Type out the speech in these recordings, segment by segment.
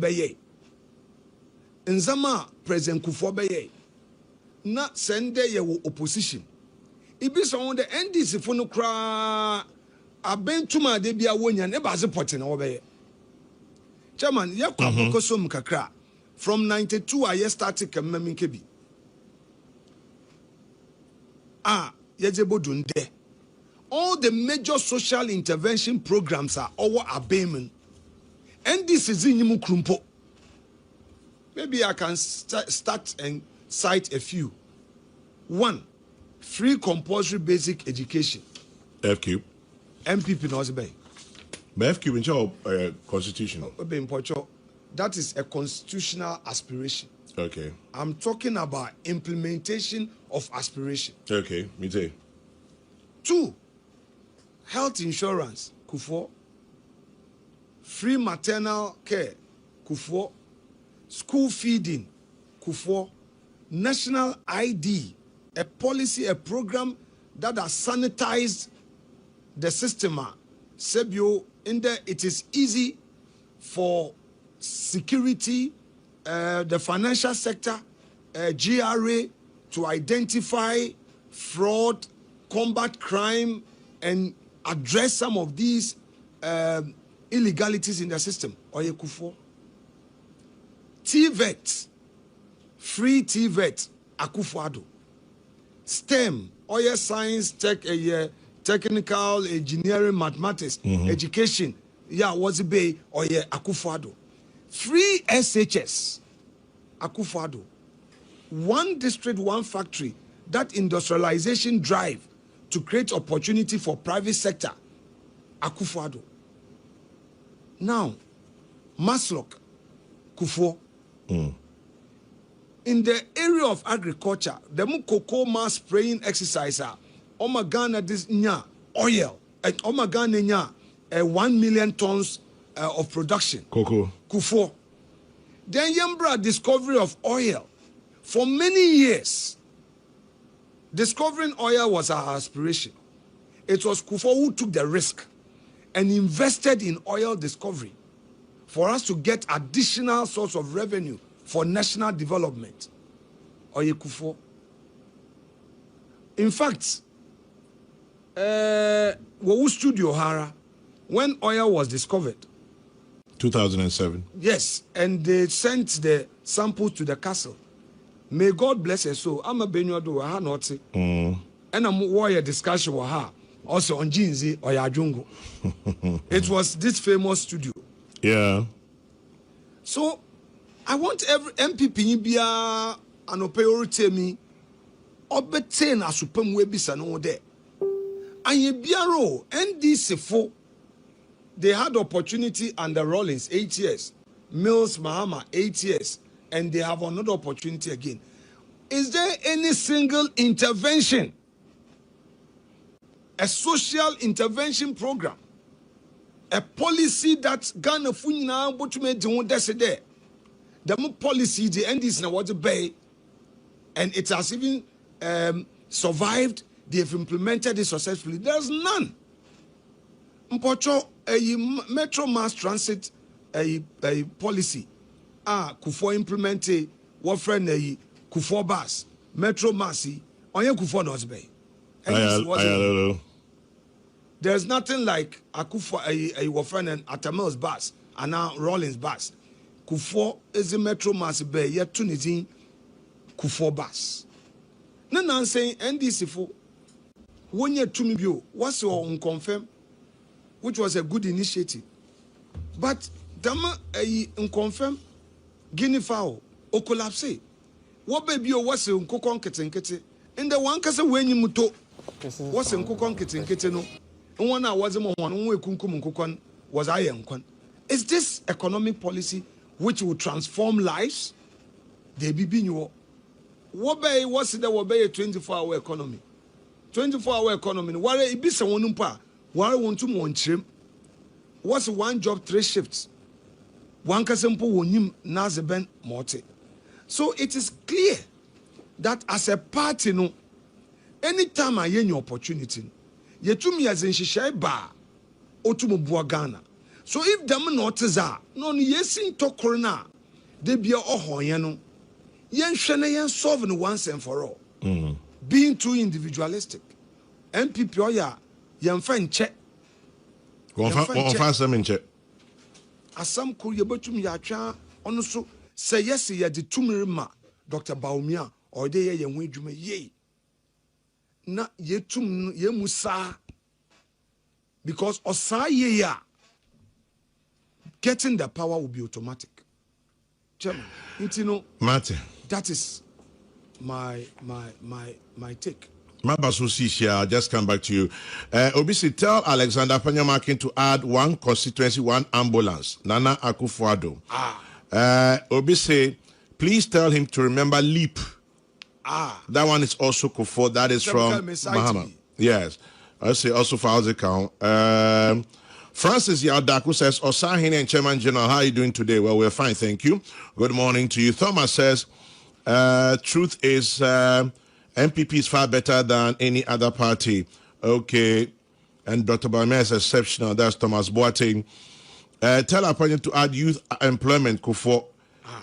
beye. Nzama President Kufuor beye. Na sende ye wo opposition. Ibi so the NDC fo no kra abentuma de bia wonya ne ba support na wo beye. Chairman, ye kwa bokosom kakra from 92 I started kemami kebi. Yejebodunde. All the major social intervention programs are our abatement. And this is in Krumpo. Maybe I can start and cite a few. 1, free compulsory basic education. FQ. MPP knows bay. FQ in charge constitutional. That is a constitutional aspiration. Okay. I'm talking about implementation of aspiration. Okay, me too. 2, health insurance, Kufuor. Free maternal care, Kufuor. School feeding, Kufuor. National ID, a policy, a program that has sanitized the system. Sebio, in there, it is easy for security, the financial sector, GRA, to identify fraud, combat crime, and address some of these illegalities in the system. Oye Kufuor. TVET, free TVET, Akufo-Addo. STEM, Oye science, technical, engineering, mathematics, education, what's it be? Oye Akufo-Addo. Free SHS, Akufo-Addo. 1 district, 1 factory, that industrialization drive to create opportunity for private sector, Akufo-Addo. Now, Maslock, Kufuor. In the area of agriculture, the cocoa mass spraying exercise, Omagana this nya oil, and Omagana nya 1 million tons of production. Cocoa. Kufuor. Then Yembra discovery of oil. For many years, discovering oil was our aspiration. It was Kufuor who took the risk and invested in oil discovery for us to get additional source of revenue for national development. Oye Kufuor. In fact, Wowu Studio Hara, when oil was discovered, 2007. Yes, and they sent the samples to the castle. May God bless her soul. I'm a Afenyor do ha not. And I'm warrior discussion with her. Also on Jinzi or Yajungo. It was this famous studio. Yeah. So I want every MPP be an operator me obtain a supreme webis and all there. And ye biaro NDC for they had opportunity under Rollins 8 years, Mills Mahama 8 years, and they have another opportunity again. Is there any single intervention, a social intervention program, a policy that Ghana Funina Botume Dion Desede? The more policy the end is now what to pay, and it has even survived. They have implemented it successfully. There's none. Mpocho a metro mass transit a policy. Kufuor implemented what friend a Kufuor bus metro massy on your Kufuor not bay. There's nothing like a Kufuor a friend and Atamil's bus and now Rollins bus. Kufuor is a metro mass bay yet Tunisian Kufuor bus. No, I'm saying NDC for 1 year to me. What's your unconfirmed? Which was a good initiative. But Dama unconfirmed Guinea fowl o collapse. What baby was a unkokon kete and the one kasa when you muto was in kokon kete no. And 1 hour was a one way kunkum unkokon was I unkon. Is this economic policy which will transform lives? They be being you. What bay was it that will be a 24-hour economy? 24-hour economy. Why it be someone pa? Why want to monchim? What's 1 job 3 shifts? One kasempo wonim nazeben morte. So it is clear that as a party, no, anytime I any opportunity, yetumi as in shishay ba otumu bua Ghana. So if them not is no yesin to corona, they be ohonyano. Yen shene yen solving once and for all. Being too individualistic. MPP oya yen fan check. One fan some in check. Asam could you but to me atwa on so say yes ye the tumima Dr. Baumia or they ye win jume ye. Na ye tum ye musa because osa ye ya getting the power will be automatic. Chairman, you know, Martin. that is my take. I'll just come back to you. Obisi, tell Alexander Afenyor Markin to add one constituency, one ambulance. Nana Akufo-Addo. Obisi, please tell him to remember LEAP. That one is also Kufo. That is from Mahama. Yes. I say also for house account. Francis Yaudaku says, Osahine and Chairman General, how are you doing today? Well, we're fine, thank you. Good morning to you. Thomas says, truth is MPP is far better than any other party. Okay. And Dr. Baumia is exceptional. That's Thomas Boateng. Tell our partner to add youth employment, Kufo.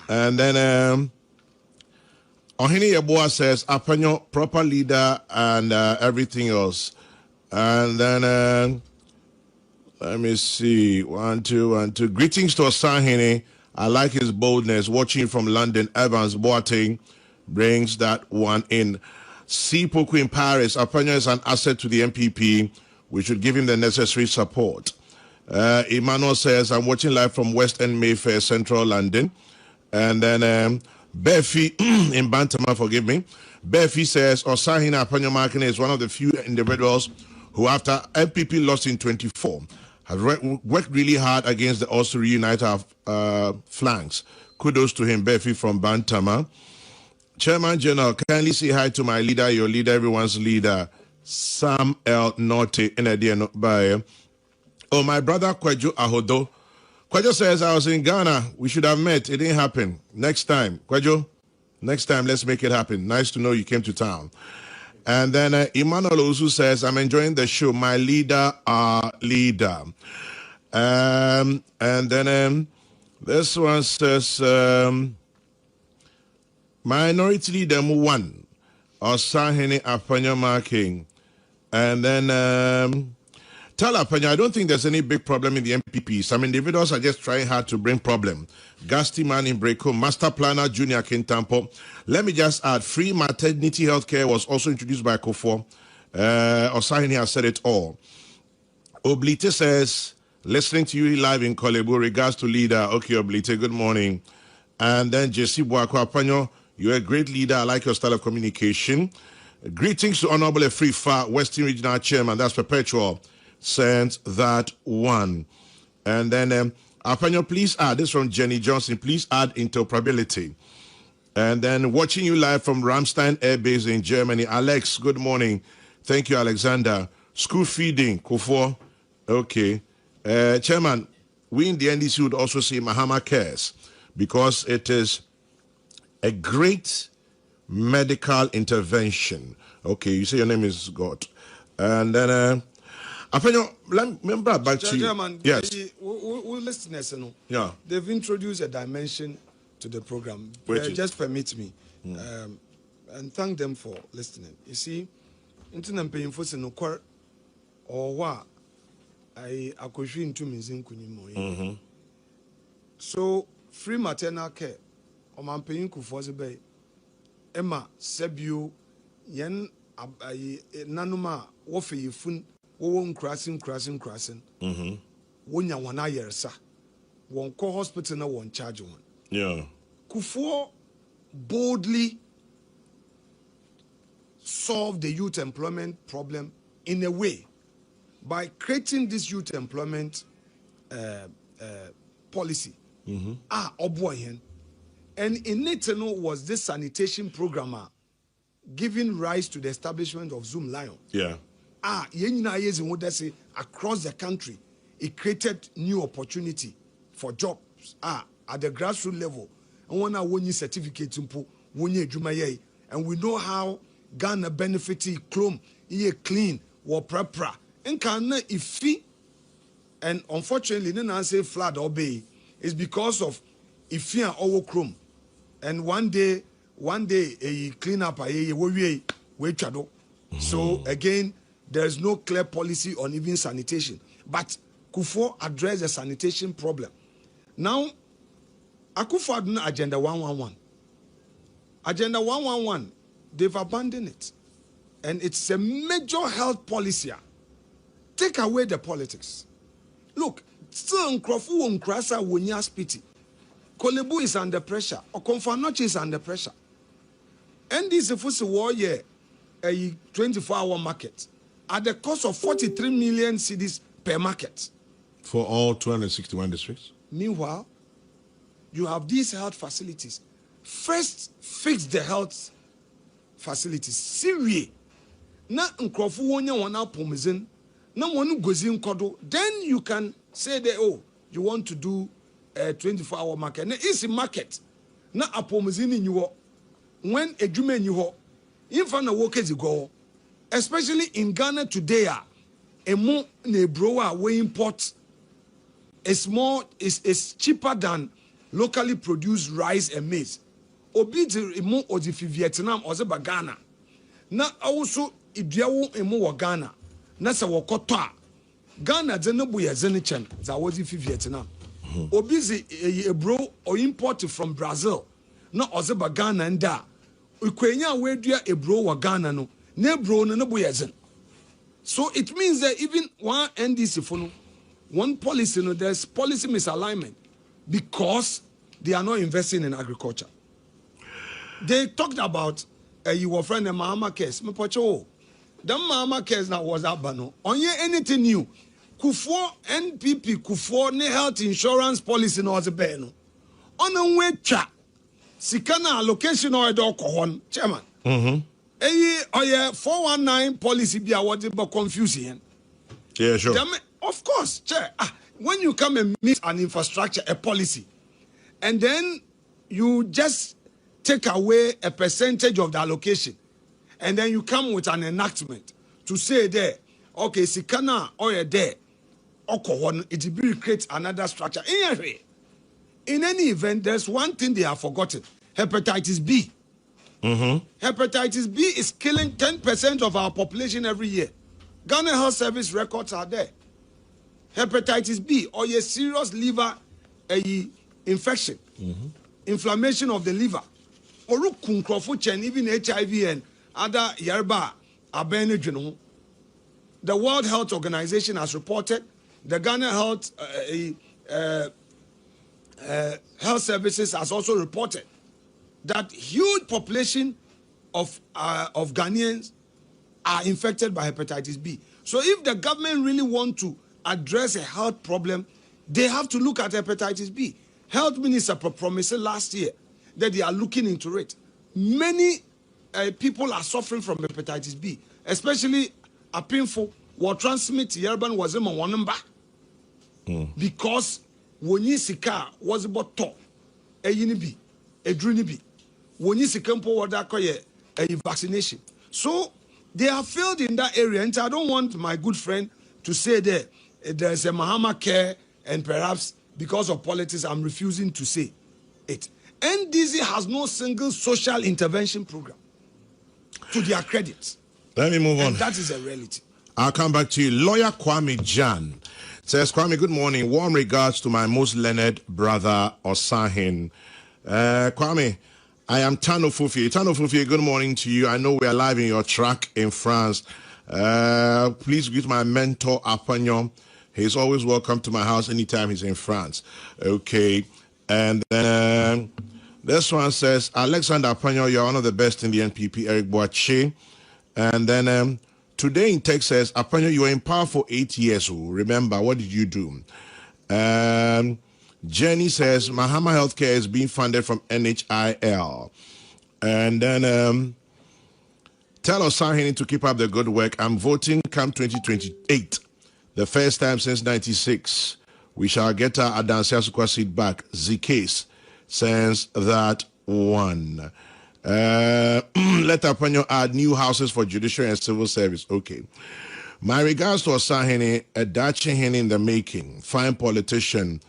And then Ohini Yeboah says, Afenyor, proper leader and everything else. And then let me see. 1, 2, 1, 2. Greetings to Osahine. I like his boldness. Watching from London, Evans Boateng brings that one in. C. Poku in Paris. Afenyor is an asset to the MPP. We should give him the necessary support. Emmanuel says, I'm watching live from West End Mayfair, Central London. And then Befi in Bantama, forgive me. Befi says, Osahine Afenyor Markin is one of the few individuals who, after MPP lost in 24, has worked really hard against the also reunite our flanks. Kudos to him, Befi from Bantama. Chairman General, kindly say hi to my leader, your leader, everyone's leader, Sam L. Norte, in a dear by. Oh, my brother Kwejo Ahodo. Kwejo says, I was in Ghana. We should have met. It didn't happen. Next time. Kwejo, next time, let's make it happen. Nice to know you came to town. And then Emmanuel Ozu says, I'm enjoying the show. My leader, our leader. And then this one says, minority leader one, Osahine Afenyor Markin. And then tell Afenyor, I don't think there's any big problem in the MPP. Some individuals are just trying hard to bring problem. Gasti Man in Breko, Master Planner Junior Kintampo. Let me just add, free maternity health care was also introduced by Kufo. Osahine has said it all. Oblite says, listening to you live in Kolebu, regards to leader. Okay, Oblite, good morning. And then JC Boako Afenyor, you're a great leader. I like your style of communication. Greetings to Honorable Free Far, Western Regional Chairman. That's Perpetual. Sends that one. And then Afenyor, please add, this from Jenny Johnson, please add interoperability. And then watching you live from Ramstein Air Base in Germany. Alex, good morning. Thank you, Alexander. School feeding, Kufo. Okay. Chairman, we in the NDC would also say Mahama Cares because it is a great medical intervention. Okay, you say your name is God. And then Afenyor, let me back to you. Chairman, yes. We listeners, you know, yeah. They've introduced a dimension to the program. Just permit me. And thank them for listening. You see, internet paying for no quar or what I could into me. So free maternal care. Oman paying Kufozi Bay. Emma Sebio Yen Nanuma Wofi Fun Won crossing. Wonya 1 year, sir. One call hospital na one charge one. Yeah. Kufo boldly solve the youth employment problem in a way by creating this youth employment policy. Oh boy, and in it was this sanitation programmer giving rise to the establishment of Zoom Lion. Yeah. Across the country, it created new opportunity for jobs at the grassroots level. And when you certificate, and we know how Ghana benefited chrome, clean, or prepra. And can if And unfortunately, no say flood or bay is because of ifia or chrome. And one day a clean up we chado. So again, there's no clear policy on even sanitation. But Kufuor addressed the sanitation problem. Now, Akufo-Addo Agenda 111. Agenda 111, they've abandoned it. And it's a major health policy. Take away the politics. Look, still Nkrofo Nkrasa Wonya Spiti. Kolebu is under pressure. Okomfo-Anokye is under pressure. NDC Fusi war year a 24-hour market at the cost of 43 million cedis per market. For all 261 districts? Meanwhile, you have these health facilities. First, fix the health facilities. Siri. Na Nkrofo wonya wana pomizin. Na wanu gozin kodo. Then you can say that, oh, you want to do a 24-hour market. Na isi market. Na apomizin in you. When a jume in you. Infa na workers go. Especially in Ghana today, a mo nebroa we import is cheaper than locally produced rice and maize. Obi di mo odi fi Vietnam or ba Ghana. Na also iduawo emo wo Ghana. Na se wo koto a Ghana de no bu ye zene chen za wo di fi Vietnam. Obi zi ebro or import from Brazil. Na ozeba Ghana nda. Ukwenya we dua ebro wo Ghana no. Na ebro no bu ye zene. So it means that even one NDC for no, one policy, no, there's policy misalignment because they are not investing in agriculture. They talked about your friend the Mahama case. Me pocho, the Mahama case now was abano. On ye anything new? Kufuor NPP Kufuor ne health insurance policy no was a no. On a way cha, sikana allocation or a dog kohon chairman. Or yeah 419 policy be awarded but confusing. Yeah, sure. Of course, chair. When you come and meet an infrastructure, a policy, and then you just take away a percentage of the allocation, and then you come with an enactment to say there, okay, sikana or there, it will create another structure. In any event, there's one thing they have forgotten: hepatitis B. Hepatitis B is killing 10% of our population every year. Ghana Health Service records are there. Hepatitis B or a serious liver infection, inflammation of the liver, or even HIV and other yerba abenegeno. The World Health Organization has reported. The Ghana Health Services has also reported that huge population of Ghanaians are infected by hepatitis B. So if the government really want to address a health problem, they have to look at hepatitis B. Health Minister promised last year that they are looking into it. Many people are suffering from hepatitis B, especially a painful what transmit Yerban was a number because when you sika was about top a unibi, a drunibi. When you see a vaccination. So they have failed in that area. And I don't want my good friend to say there's a Mahama care and perhaps because of politics I'm refusing to say it. NDC has no single social intervention program to their credit. Let me move on. And that is a reality. I'll come back to you. Lawyer Kwame Jan says, Kwame, good morning. Warm regards to my most learned brother, Osahin. Kwame, I am Tano Fufi. Tano Fufi, good morning to you. I know we are live in your track in France. Please greet my mentor, Afenyor. He's always welcome to my house anytime he's in France. Okay. And then this one says, Alexander Afenyor, you're one of the best in the NPP, Eric Boache. And then today in Texas, Afenyor, you were in power for 8 years. Remember, what did you do? Jenny says, Mahama Healthcare is being funded from NHIL. And then tell Osahin to keep up the good work. I'm voting come 2028. The first time since 96. We shall get our Adansi Asukwa seat back. Z-Case since that one. Let Afenyor add new houses for judiciary and civil service. Okay. My regards to Osahene, a Dutch hen in the making, fine politician.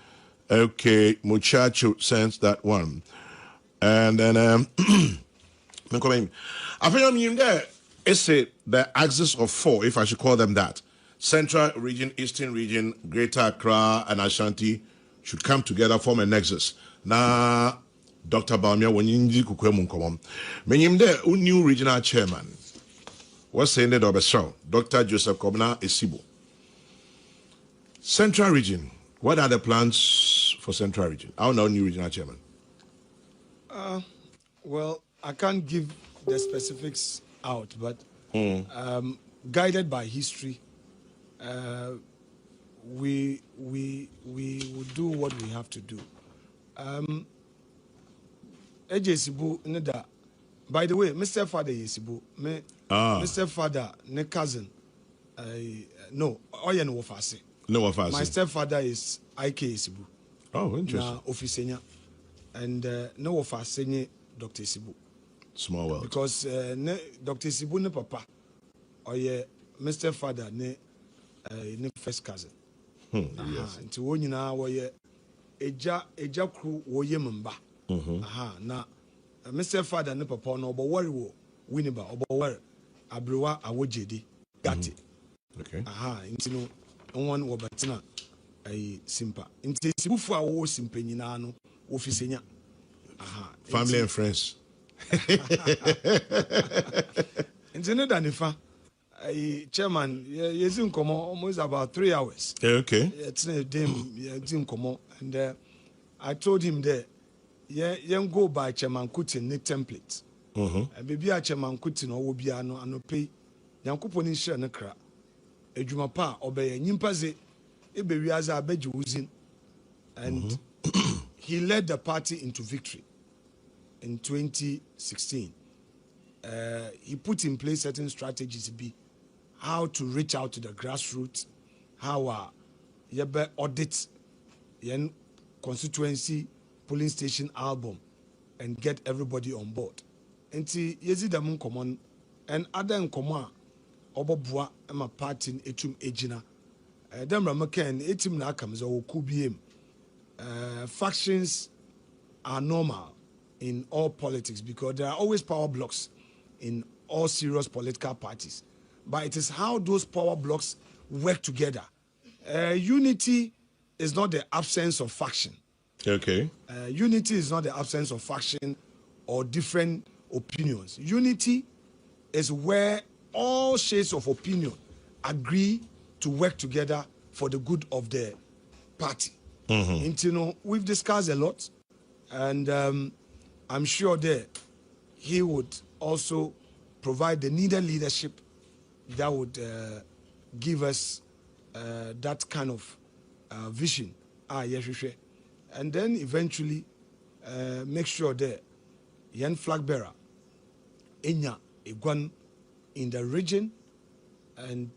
Okay, muchacho sends that one. And then, I think there is the axis of four, if I should call them that. Central region, Eastern region, Greater Accra, and Ashanti should come together, form a nexus. Now, Dr. Baumia, when you need to come, the new regional chairman. What's saying that over show? Dr. Joseph Kobna Esibo. Central region. What are the plans for Central region? How now new regional chairman? Well, I can't give the specifics out, but guided by history, we will do what we have to do. Esibo Neda. By the way, Mr. Father Esibo, Mr. Father, ne cousin, no, Oyen Wofase. No, Wofase. My stepfather is IK Esibo. Oh, interesting. Na officenia, and no Wofase Dr. Esibo. Small world. Because Dr. Esibo ne papa, or Mr. Father ne first cousin. Yes. Nti wo nyina wo ye eja kru wo ye mba. Na Mr. Father ne papa no obo worry wo winiba obo worry abrewa awojedi gati. Okay. Nti no one wo batina simpa. Nti sibufu a wo simpa nyina no ofisenya. Family and friends. Nti ne danifa chairman, yezin komo almost about 3 hours. Okay. It's a dim yezin komo, and I told him that go by Chairman Kuti ne template. And baby a Chairman Kuti no will be ano pay. Yankuponi share ne kra. Ejuma pa obey nyimpaze ebewi aza abeji uzin, and he led the party into victory in 2016. He put in place certain strategies to be how to reach out to the grassroots, how audit yen constituency polling station album and get everybody on board. Enti yezi damun common and other in common obobua ema party etum ejina. Dem ramaken etim na comes or kubiem. Factions are normal in all politics because there are always power blocks in all serious political parties. But it is how those power blocks work together. Unity is not the absence of faction. Okay. Unity is not the absence of faction or different opinions. Unity is where all shades of opinion agree to work together for the good of the party. And, you know, we've discussed a lot, and I'm sure that he would also provide the needed leadership that would give us that kind of vision. And then eventually make sure that Yan flag bearer, Enya, Igwan in the region. And,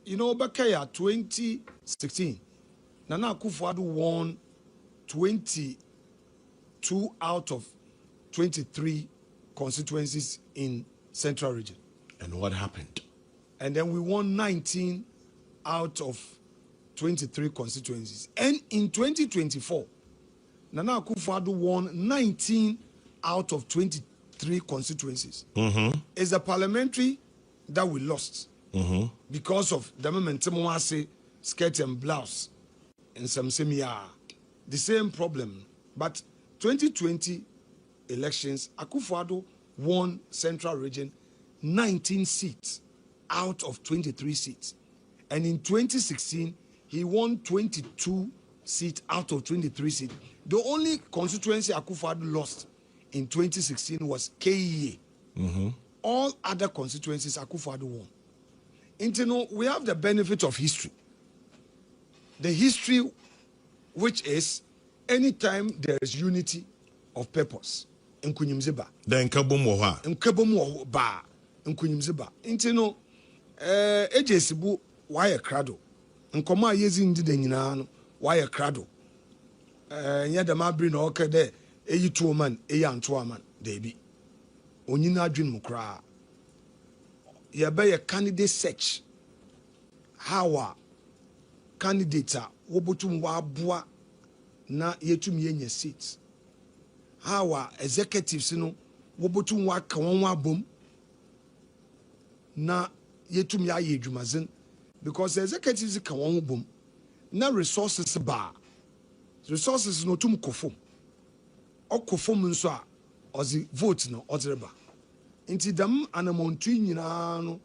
you know, Bakaya 2016, Nana Akufo-Addo won 22 out of 23 constituencies in Central region. And what happened? And then we won 19 out of 23 constituencies. And in 2024, Nana Akufo-Addo won 19 out of 23 constituencies. It's a parliamentary that we lost because of the momentum skirt and blouse and some semia. The same problem. But 2020 elections, Akufo-Addo won Central region 19 seats out of 23 seats. And in 2016, he won 22 seats out of 23 seats. The only constituency Akufo-Addo lost in 2016 was KEA. All other constituencies Akufo-Addo won. And you know, we have the benefit of history. The history, which is anytime there is unity of purpose, Nkunyimziba. Then Kabumwa. Nkabumwa Nkunyimziba. And you know, Esibo why krado. Nkoma yezi ndi de nyina no why krado. Nya da mabri na oka de eyi to Oman, eyi anto Oman, debi. Onyina adwin mu kra. Ye be ye candidate search how a candidate wobotum wabua na yetum yenye seats. How a executives no wobotum waka won wabom na yetum ya yedwumazen, because executives ka won bom na resources resources no tum kofom okofom nso a ozi vote no ozreba inti dam anamontu nyina no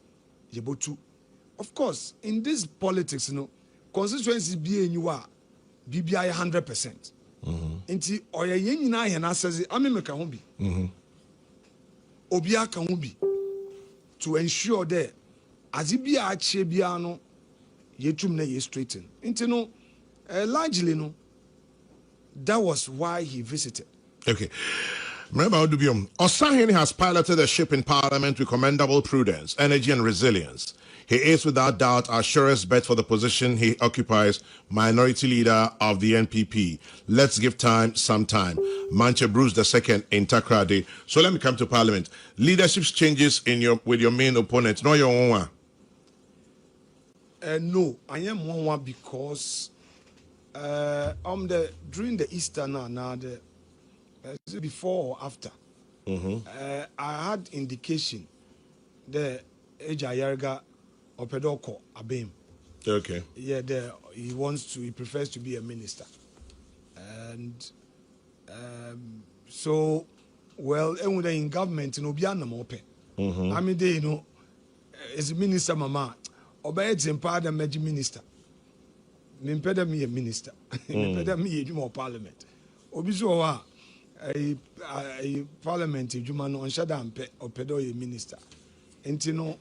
yebotu. Of course, in this politics, constituencies be anywhere, BBI 100%. Inti oya yen na he na says ameme ka ho bi. Obia ka ho bi to ensure that as it be a che bia no yetum na ye straighten. Inti no largely no, that was why he visited. Okay. Remember, Osahene has piloted the ship in Parliament with commendable prudence, energy, and resilience. He is without doubt our surest bet for the position he occupies, minority leader of the NPP. Let's give time some time. Manche Bruce II in Takrady. So let me come to Parliament. Leadership changes with your main opponent. No, your own one. No, I am one because during the Easter now before or after, I had indication the Eja Yerga Opedoko Abem. Okay. Yeah, he prefers to be a minister. And so, well, in government, Obiana Mope. I mean, they, as a minister, Mama, Obey Zempada Meji minister. Mimpeda me a minister. Mimpeda me a more parliament. Obizoa a parliament, Juman on Shadam Opedo a minister. Entino.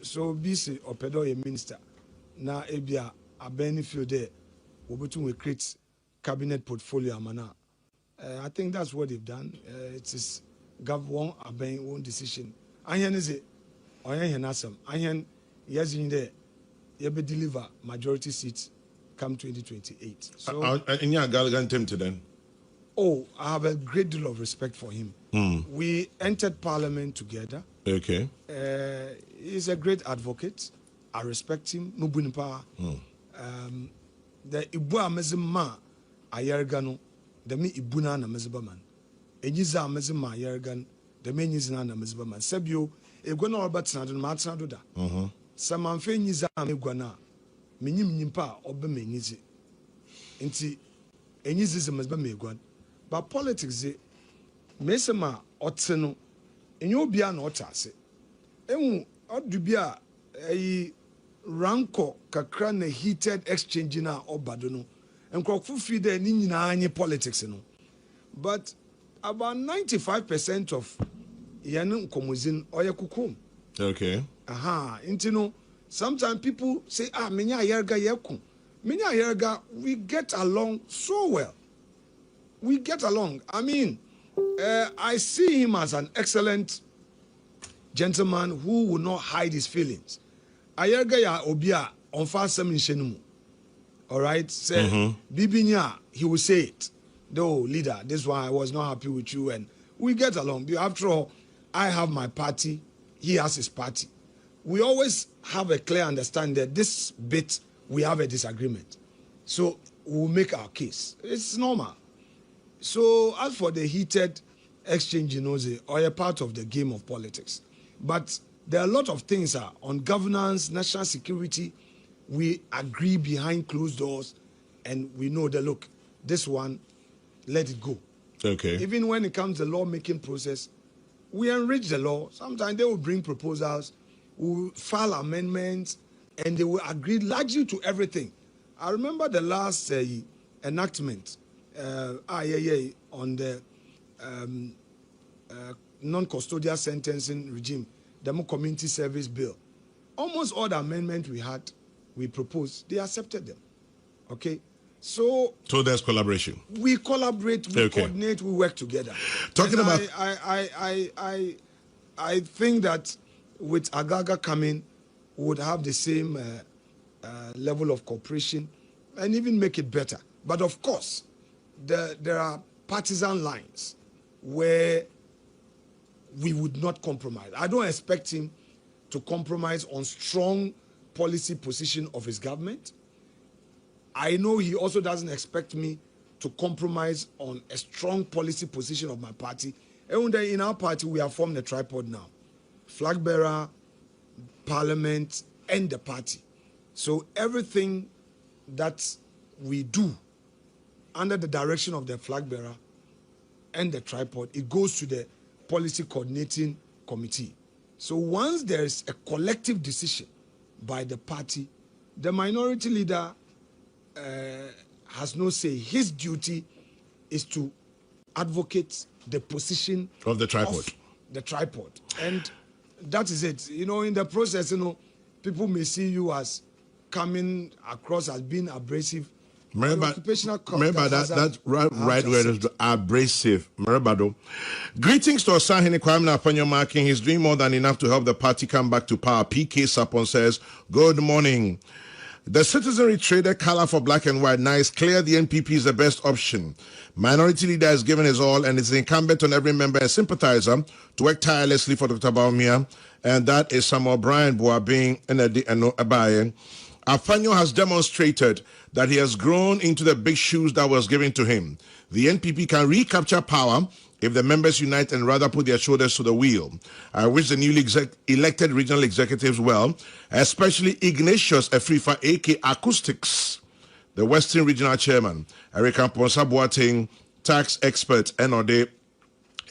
So busy or pedo a minister. Now ebia a benefit there. We create cabinet portfolio mana. I think that's what they've done. It is one own decision. Ayan is it? Ayan Nasam. Ayan yes in there. You be deliver majority seats come 2028. So in your Galgan team to then. Oh, I have a great deal of respect for him. We entered parliament together. Okay. He's a great advocate. I respect him. No bunimpa. The Ibua mezima ayergano. The me Ibuna na mezibaman. Ejiza mezima ayergan. The me nyizina na mezibaman. Sebio egwana Robert na do matna do da. Samanfe nyiza megwana. Menyim nyimpa obe menyizi. Nti enyizi ze meziba megwan. But politics mesema otseno enyo bia na otase. Emu odubia ranko kakra na heated exchange na obado no. Enkrofo fi de ni nyina anye politics no. But about 95% of yanu komozin oye kukum. Okay. Intino sometimes people say menya yerga yeku. Menya yerga we get along so well. We get along. I mean, I see him as an excellent gentleman who will not hide his feelings. Ayerga ya obia onfa seminshenu. All right, say Bibinya, he will say it. Though leader, this is why I was not happy with you, and we get along. After all, I have my party, he has his party. We always have a clear understanding that this bit we have a disagreement, so we'll make our case. It's normal. So as for the heated exchange, or a part of the game of politics. But there are a lot of things on governance, national security. We agree behind closed doors, and we know that, look, this one, let it go. Okay. Even when it comes to the lawmaking process, we enrich the law. Sometimes they will bring proposals, we'll file amendments, and they will agree largely to everything. I remember the last enactment on the non-custodial sentencing regime, the community service bill. Almost all the amendments we proposed, they accepted them. Okay? So there's collaboration. We collaborate, we coordinate, we work together. Talking about I think that with Agaga coming, we would have the same level of cooperation and even make it better. But of course, there are partisan lines where we would not compromise. I don't expect him to compromise on strong policy position of his government. I know he also doesn't expect me to compromise on a strong policy position of my party. And in our party, we have formed a tripod now. Flag bearer, parliament, and the party. So everything that we do under the direction of the flag bearer and the tripod, it goes to the policy coordinating committee. So once there is a collective decision by the party, the minority leader has no say. His duty is to advocate the position of the tripod. And that is it. You know, in the process, you know, people may see you as coming across as being abrasive. Remember that right word is abrasive. Remember, greetings to Osahene Kwame Afenyor Markin. He's doing more than enough to help the party come back to power. PK Sapon says, good morning. The citizenry traded color for black and white. Now it's clear the NPP is the best option. Minority leader has given his all, and it's incumbent on every member and sympathizer to work tirelessly for Dr. Baumia, and that is Samuel Brian Boabing and Abaye. Afenyor has demonstrated that he has grown into the big shoes that was given to him. The NPP can recapture power if the members unite and rather put their shoulders to the wheel. I wish the newly elected regional executives well, especially Ignatius Efrifa, a.k.a. Acoustics, the Western Regional Chairman, Erika Ponsa Boateng, tax expert, Enode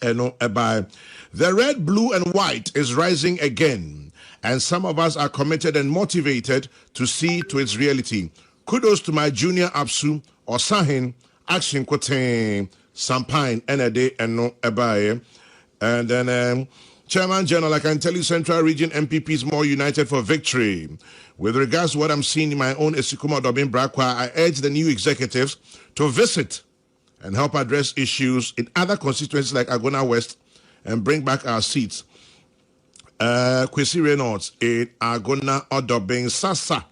Eno Ebai. The red, blue, and white is rising again, and some of us are committed and motivated to see to its reality. Kudos to my junior Absu, Osahin, Action Kote, Sampine, Enede, and no Ebaye. And then, Chairman General, I can tell you Central Region MPP is more united for victory. With regards to what I'm seeing in my own Esikuma Dobin Brakwa, I urge the new executives to visit and help address issues in other constituencies like Agona West and bring back our seats. Kwesi Reynolds in Agona Odobin Sasa.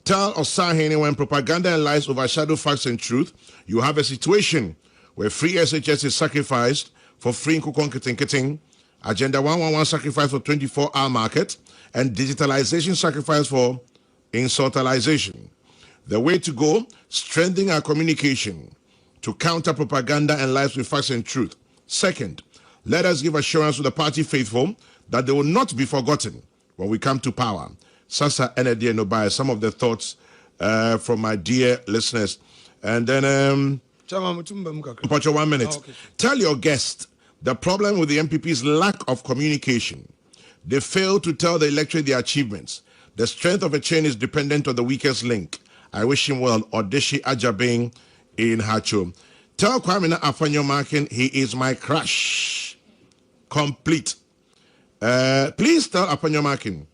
Tell Osahene when propaganda and lies overshadow facts and truth, you have a situation where free SHS is sacrificed for free Nkukon Kiting, Agenda 111 sacrifice for 24-hour market, and digitalization sacrifice for insultalization. The way to go, strengthening our communication to counter propaganda and lies with facts and truth. Second, let us give assurance to the party faithful that they will not be forgotten when we come to power. Sasa Enedi Nobai, some of the thoughts from my dear listeners. And then, 1 minute. Okay. Tell your guest the problem with the MPP is lack of communication. They fail to tell the electorate their achievements. The strength of a chain is dependent on the weakest link. I wish him well. Odeshi Ajabing in Hacho. Tell Kwame Afenyor Markin he is my crush. Complete. Please tell Afenyor Markin.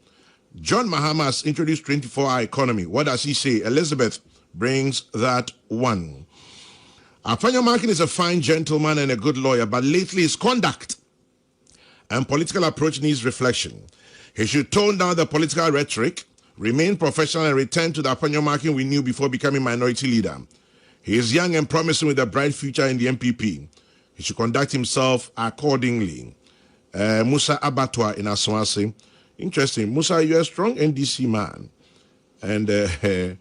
John Mahama has introduced 24-hour economy. What does he say? Elizabeth brings that one. Afenyor Markin is a fine gentleman and a good lawyer, but lately his conduct and political approach needs reflection. He should tone down the political rhetoric, remain professional, and return to the Afenyor Markin we knew before becoming minority leader. He is young and promising with a bright future in the MPP. He should conduct himself accordingly. Musa Abatwa in Aswasi. Interesting. Musa, you're a strong NDC man. And I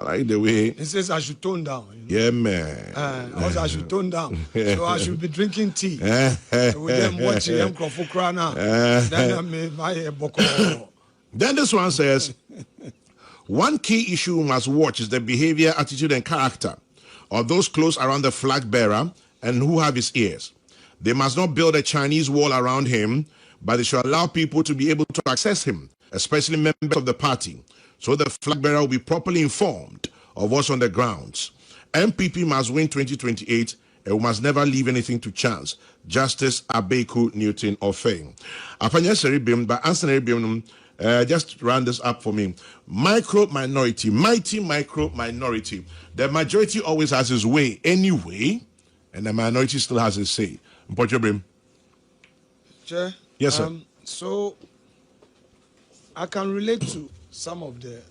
like the way... He says I should tone down. You know? Yeah, man. Also, I should tone down. So I should be drinking tea. With them watching them Krofokrana. Then I may buy a boko. Then this one says, one key issue we must watch is the behavior, attitude, and character of those close around the flag bearer and who have his ears. They must not build a Chinese wall around him, but they should allow people to be able to access him, especially members of the party, so the flag bearer will be properly informed of what's on the grounds. MPP must win 2028, and we must never leave anything to chance. Justice Abeku Newton of Fame. Afanya Seribim, but answer Seribim, just round this up for me. Micro minority, mighty micro minority. The majority always has his way anyway, and the minority still has his say. Chair? Yes, sir. So, I can relate to some of the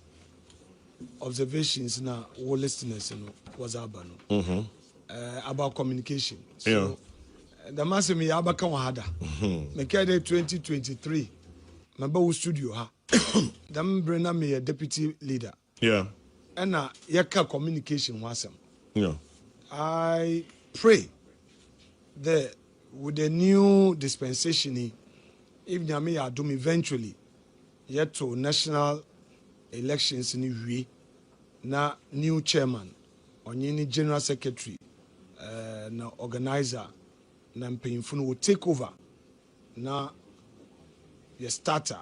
observations now, all listeners, was about communication. So, the massive me abaka wahada. Make 2023. Remember we studio ha. Them bring me a deputy leader. Yeah. And yaka communication wasem. Yeah. I pray that with the new dispensation, if Nyame adum eventually, yet to national elections in the na new chairman, onyini general secretary, na organizer, na mpanyinfo will take over. Na the starter,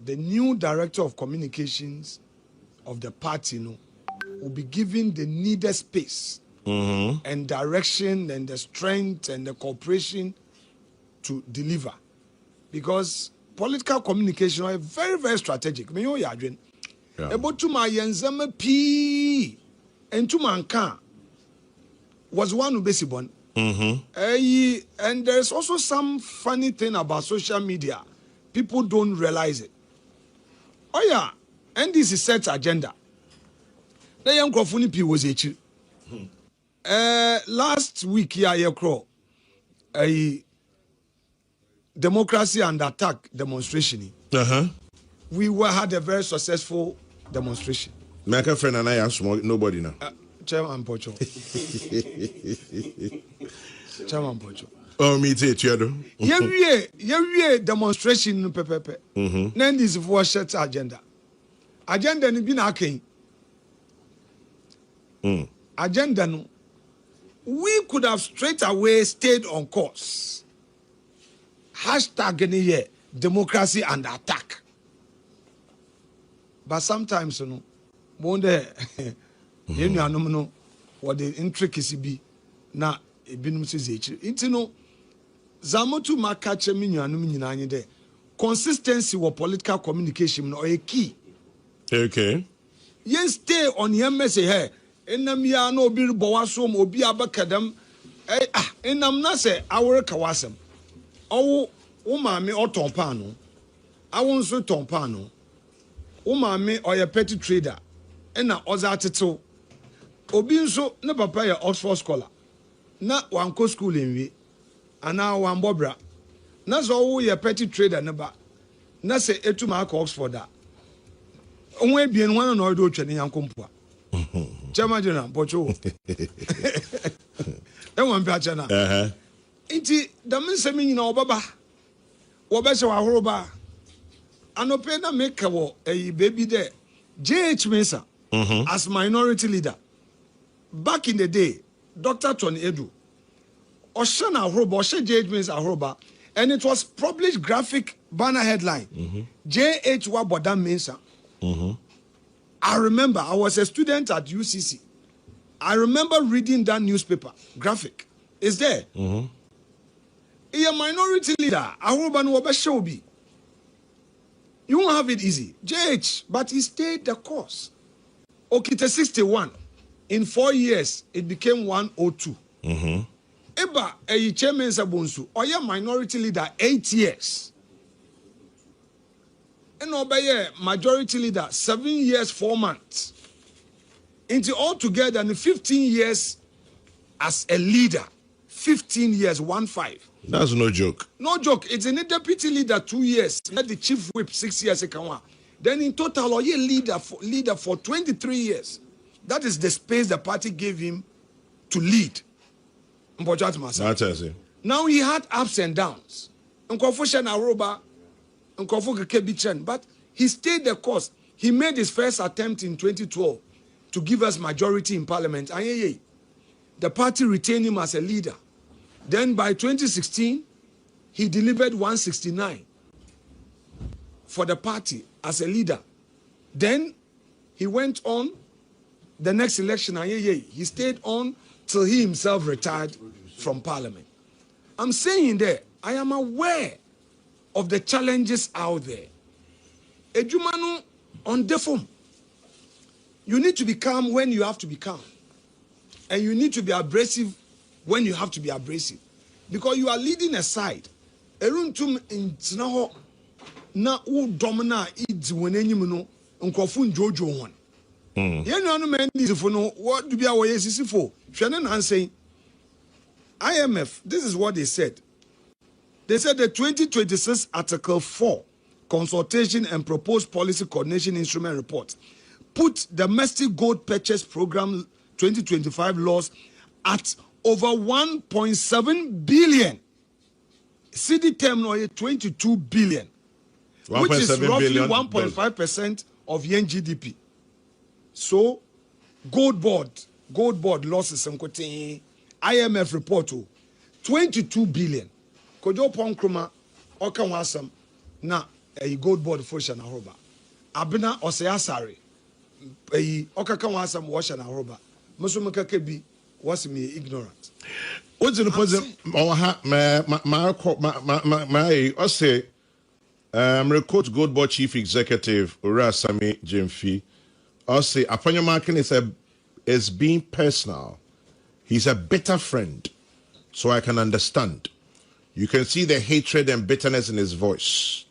the new director of communications of the party, will be given the needed space and direction and the strength and the cooperation to deliver. Because political communication are very, very strategic. Me yo yadwen. Ebo tuma yenzema pi entuma nka was one who basically and there's also some funny thing about social media. People don't realize it. Oh yeah, and this is set agenda. The young Krofuni P was echi. Last week here, a democracy and attack demonstration. We had a very successful demonstration. My friend and I ask nobody now. Chairman Pocho. Chairman Pocho. Oh, me too, Chiedo. Yeah, demonstration pepepe. Then this for set agenda. Agenda ni bi na akin. Agenda no. We could have straight away stayed on course. Hashtag any year, democracy and attack. But sometimes, you know, wonder, you know, what the intricacy be na ebinum se zechi. Inti no, zamotu makache minyo anu nyinanye de. Consistency with political communication no a key. Okay. Yen stay on your message here. Enam ya no obi bowasom obi abakadam enam na se awore kawasem owo wo maame otonpa no awo nso tonpa no wo maame oye petty trader ena oza atetew obi nso ne papa ye Oxford scholar na wanko school enwie ana wanbobra na so wo ye petty trader ne ba na se etuma aka Oxford a onwe ebien wana na odo twene yankompoa Chama jona pocho. E won pia chana. Inti da mense mi nyina obaba. Wo be se wa horoba. Anope na make wo baby there. JH Mensa as minority leader. Back in the day, Dr. Tony Edu. Oshana horoba, Oshe JH Mensa horoba, and it was published graphic banner headline. JH wa boda Mensa. I remember I was a student at UCC. I remember reading that newspaper graphic. It's there. He a minority leader. You won't have it easy. JH, but he stayed the course. Okite 61. In 4 years, it became 102. Eba, a chairman Sabunsu, or a minority leader, 8 years. And obey majority leader 7 years 4 months. Into altogether in 15 years as a leader. 15 years 15. That's no joke. No joke. It's a deputy leader 2 years. The chief whip 6 years. Then in total, a leader for 23 years. That is the space the party gave him to lead. Now he had ups and downs. But he stayed the course. He made his first attempt in 2012 to give us majority in parliament. And the party retained him as a leader. Then by 2016, he delivered 169 for the party as a leader. Then he went on the next election. And he stayed on till he himself retired from parliament. I'm saying there, I am aware of the challenges out there. Ejumanu on defom. You need to be calm when you have to be calm. And you need to be abrasive when you have to be abrasive. Because you are leading a side. Eruntum intinaho na u domina idzi wenenyimuno nkofun jojo hon. Yen anu men disifo no what do be awoye sisifo. Hwene nan saying IMF, this is what they said. They said the 2026 Article 4 consultation and proposed policy coordination instrument report put domestic gold purchase program 2025 loss at over 1.7 billion. CD term now 22 billion, which is roughly 1.5% of yen GDP. So, gold board losses and IMF report 22 billion. Kojo Ponkroma Oka Wasam na a gold board for Shana Hoba. Abena Oseasari a Oka Wasam Washana Hoba. Musumaka Kebi was me ignorant. What's in the position? I say, Coach Gold Board Chief Executive Ura Sammy Gyamfi. I say, Afenyor Markin is being personal. He's a better friend, so I can understand. You can see the hatred and bitterness in his voice.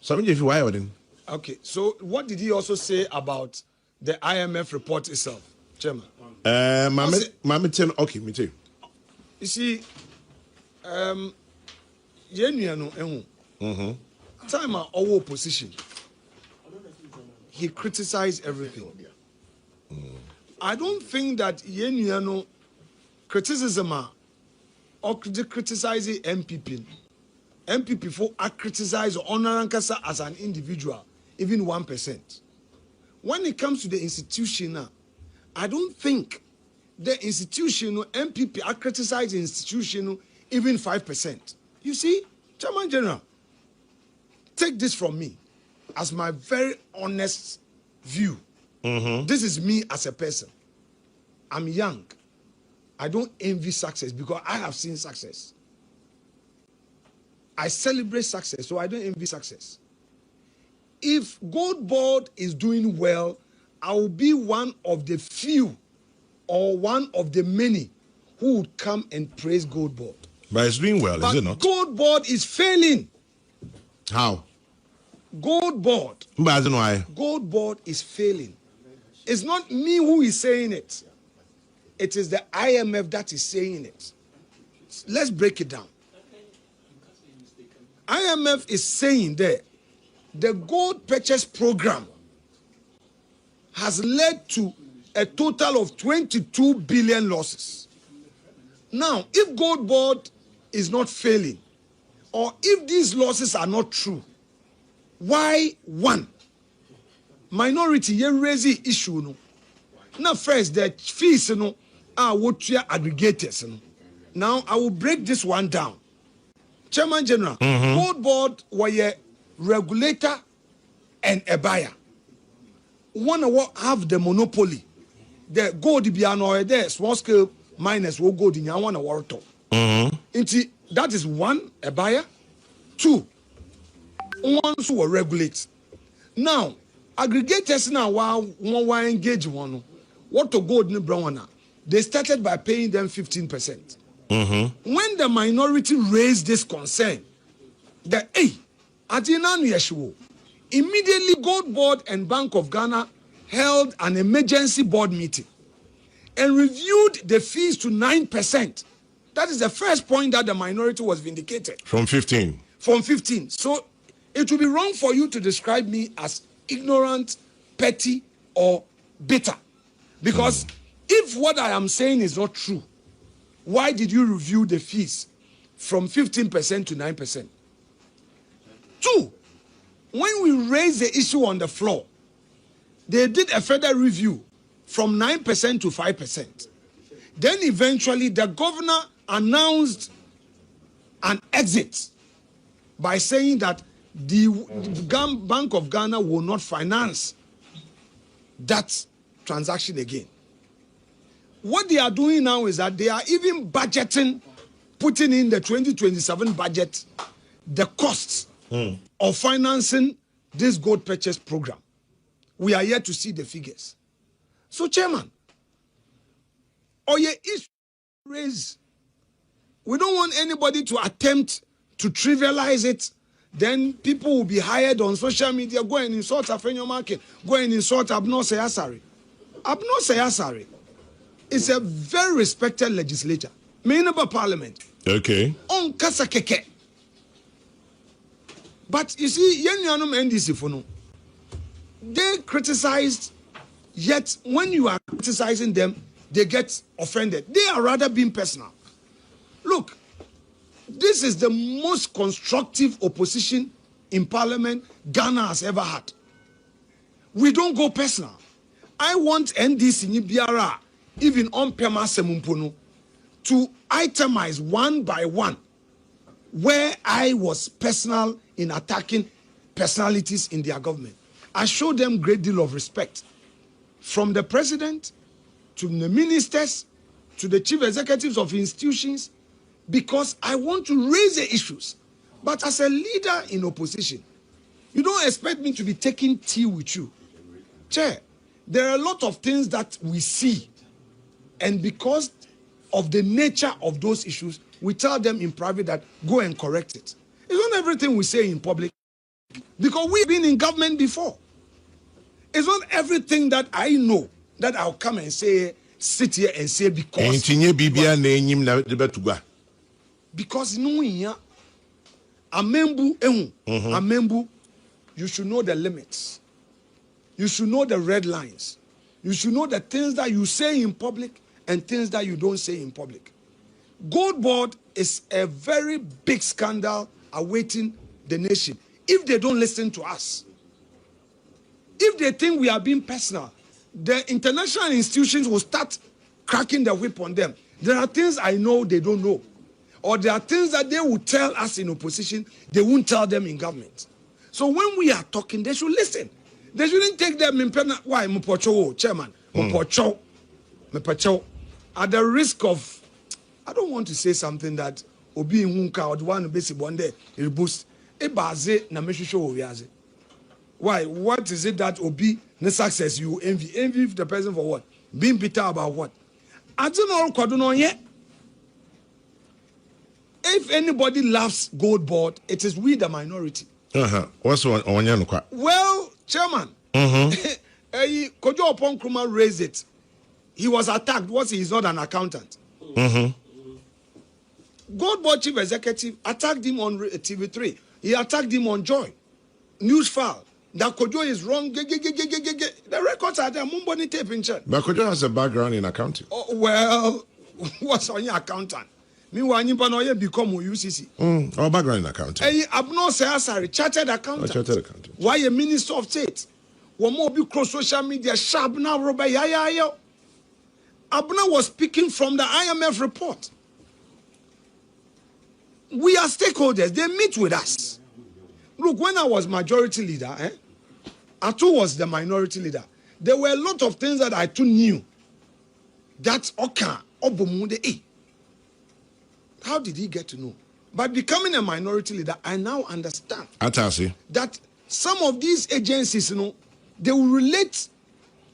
Sammy Gyamfi, why are you? Okay, so what did he also say about the IMF report itself, Chairman? Okay, me too. You see, time our opposition, he criticized everything. I don't think that Yenuano criticism or criticizing MPP for criticize Onaranka as an individual, even 1%. When it comes to the institution, I don't think the institution MPP are criticizing institution even 5%. You see, Chairman General, take this from me as my very honest view. This is me as a person. I'm young. I don't envy success because I have seen success. I celebrate success, so I don't envy success. If Gold Board is doing well, I will be one of the few or one of the many who would come and praise Gold Board. But it's doing well, is it not? Gold Board is failing. How? Gold Board. But I don't know why. Gold Board is failing. It's not me who is saying it. It is the IMF that is saying it. Let's break it down. IMF is saying there the gold purchase program has led to a total of 22 billion losses. Now, if Gold Board is not failing, or if these losses are not true, why one? Minority, you raise the issue. No? Now, first, the fees, are what you are aggregators. No? Now, I will break this one down. Chairman General, Gold Board were a regulator and a buyer. One have the monopoly. The gold biano there, small scale miners will go in one water. That is one, a buyer. Two, ones who will regulate. Now, aggregators now while engage one. What to gold in brown? They started by paying them 15%. When the minority raised this concern, immediately Gold Board and Bank of Ghana held an emergency board meeting and reviewed the fees to 9%. That is the first point that the minority was vindicated. From 15. From 15. So it would be wrong for you to describe me as ignorant, petty, or bitter. Because if what I am saying is not true, why did you review the fees from 15% to 9%? Two, when we raised the issue on the floor, they did a further review from 9% to 5%. Then eventually the governor announced an exit by saying that the Bank of Ghana will not finance that transaction again. What they are doing now is that they are even budgeting, putting in the 2027 budget, the costs of financing this gold purchase program. We are yet to see the figures. So, Chairman, issue raised. We don't want anybody to attempt to trivialize it. Then people will be hired on social media, go and insult Afenyor Markin, go and insult Abno Sayasari. Abno Sayasari is a very respected legislator, member of parliament. Okay. On Kasakeke. But you see, NDC for no, they criticized, yet when you are criticizing them, they get offended. They are rather being personal. Look, this is the most constructive opposition in parliament Ghana has ever had. We don't go personal. I want NDC Nibiara, even on Pema Semumpono, to itemize one by one where I was personal in attacking personalities in their government. I showed them great deal of respect. From the president, to the ministers, to the chief executives of institutions, because I want to raise the issues. But as a leader in opposition, you don't expect me to be taking tea with you. Chair, there are a lot of things that we see, and because of the nature of those issues, we tell them in private that go and correct it. It's not everything we say in public, because we've been in government before. It's not everything that I know that I'll come and say, sit here and say because no here, amembu, you should know the limits. You should know the red lines. You should know the things that you say in public and things that you don't say in public. Gold Board is a very big scandal awaiting the nation if they don't listen to us. If they think we are being personal, the international institutions will start cracking the whip on them. There are things I know they don't know. Or there are things that they will tell us in opposition, they won't tell them in government. So when we are talking, they should listen. They shouldn't take them in penalty. Why? Mupocho, chairman. Mupocho. At the risk of, I don't want to say something that Obi Hunka or the one who basically one day will boost. Ebaze na meshisho obiaze. Why? What is it that Obi ne success you envy? Envy the person for what? Being bitter about what? I don't know Kwaduno yet. If anybody loves Gold Board, it is we the minority. What's one? Well, chairman, Kojo Opon Nkrumah raised it. He was attacked. He's not an accountant. Gold Board chief executive attacked him on TV3. He attacked him on Joy. News file. That Kojo is wrong. The records are there. Mumboni tape in chat. But Kojo has a background in accounting. Oh, well, what's on your accountant? Meanwhile, you become UCC. Our background in accounting. Hey, Abno Sayasari, chartered accountant. Chartered accountant. Why a minister of state? One more be cross social media sharp now, Robert Yaya. Abna was speaking from the IMF report. We are stakeholders. They meet with us. Look, when I was majority leader, Atu was the minority leader. There were a lot of things that I too knew. That's okay. How did he get to know? By becoming a minority leader, I now understand that some of these agencies, they will relate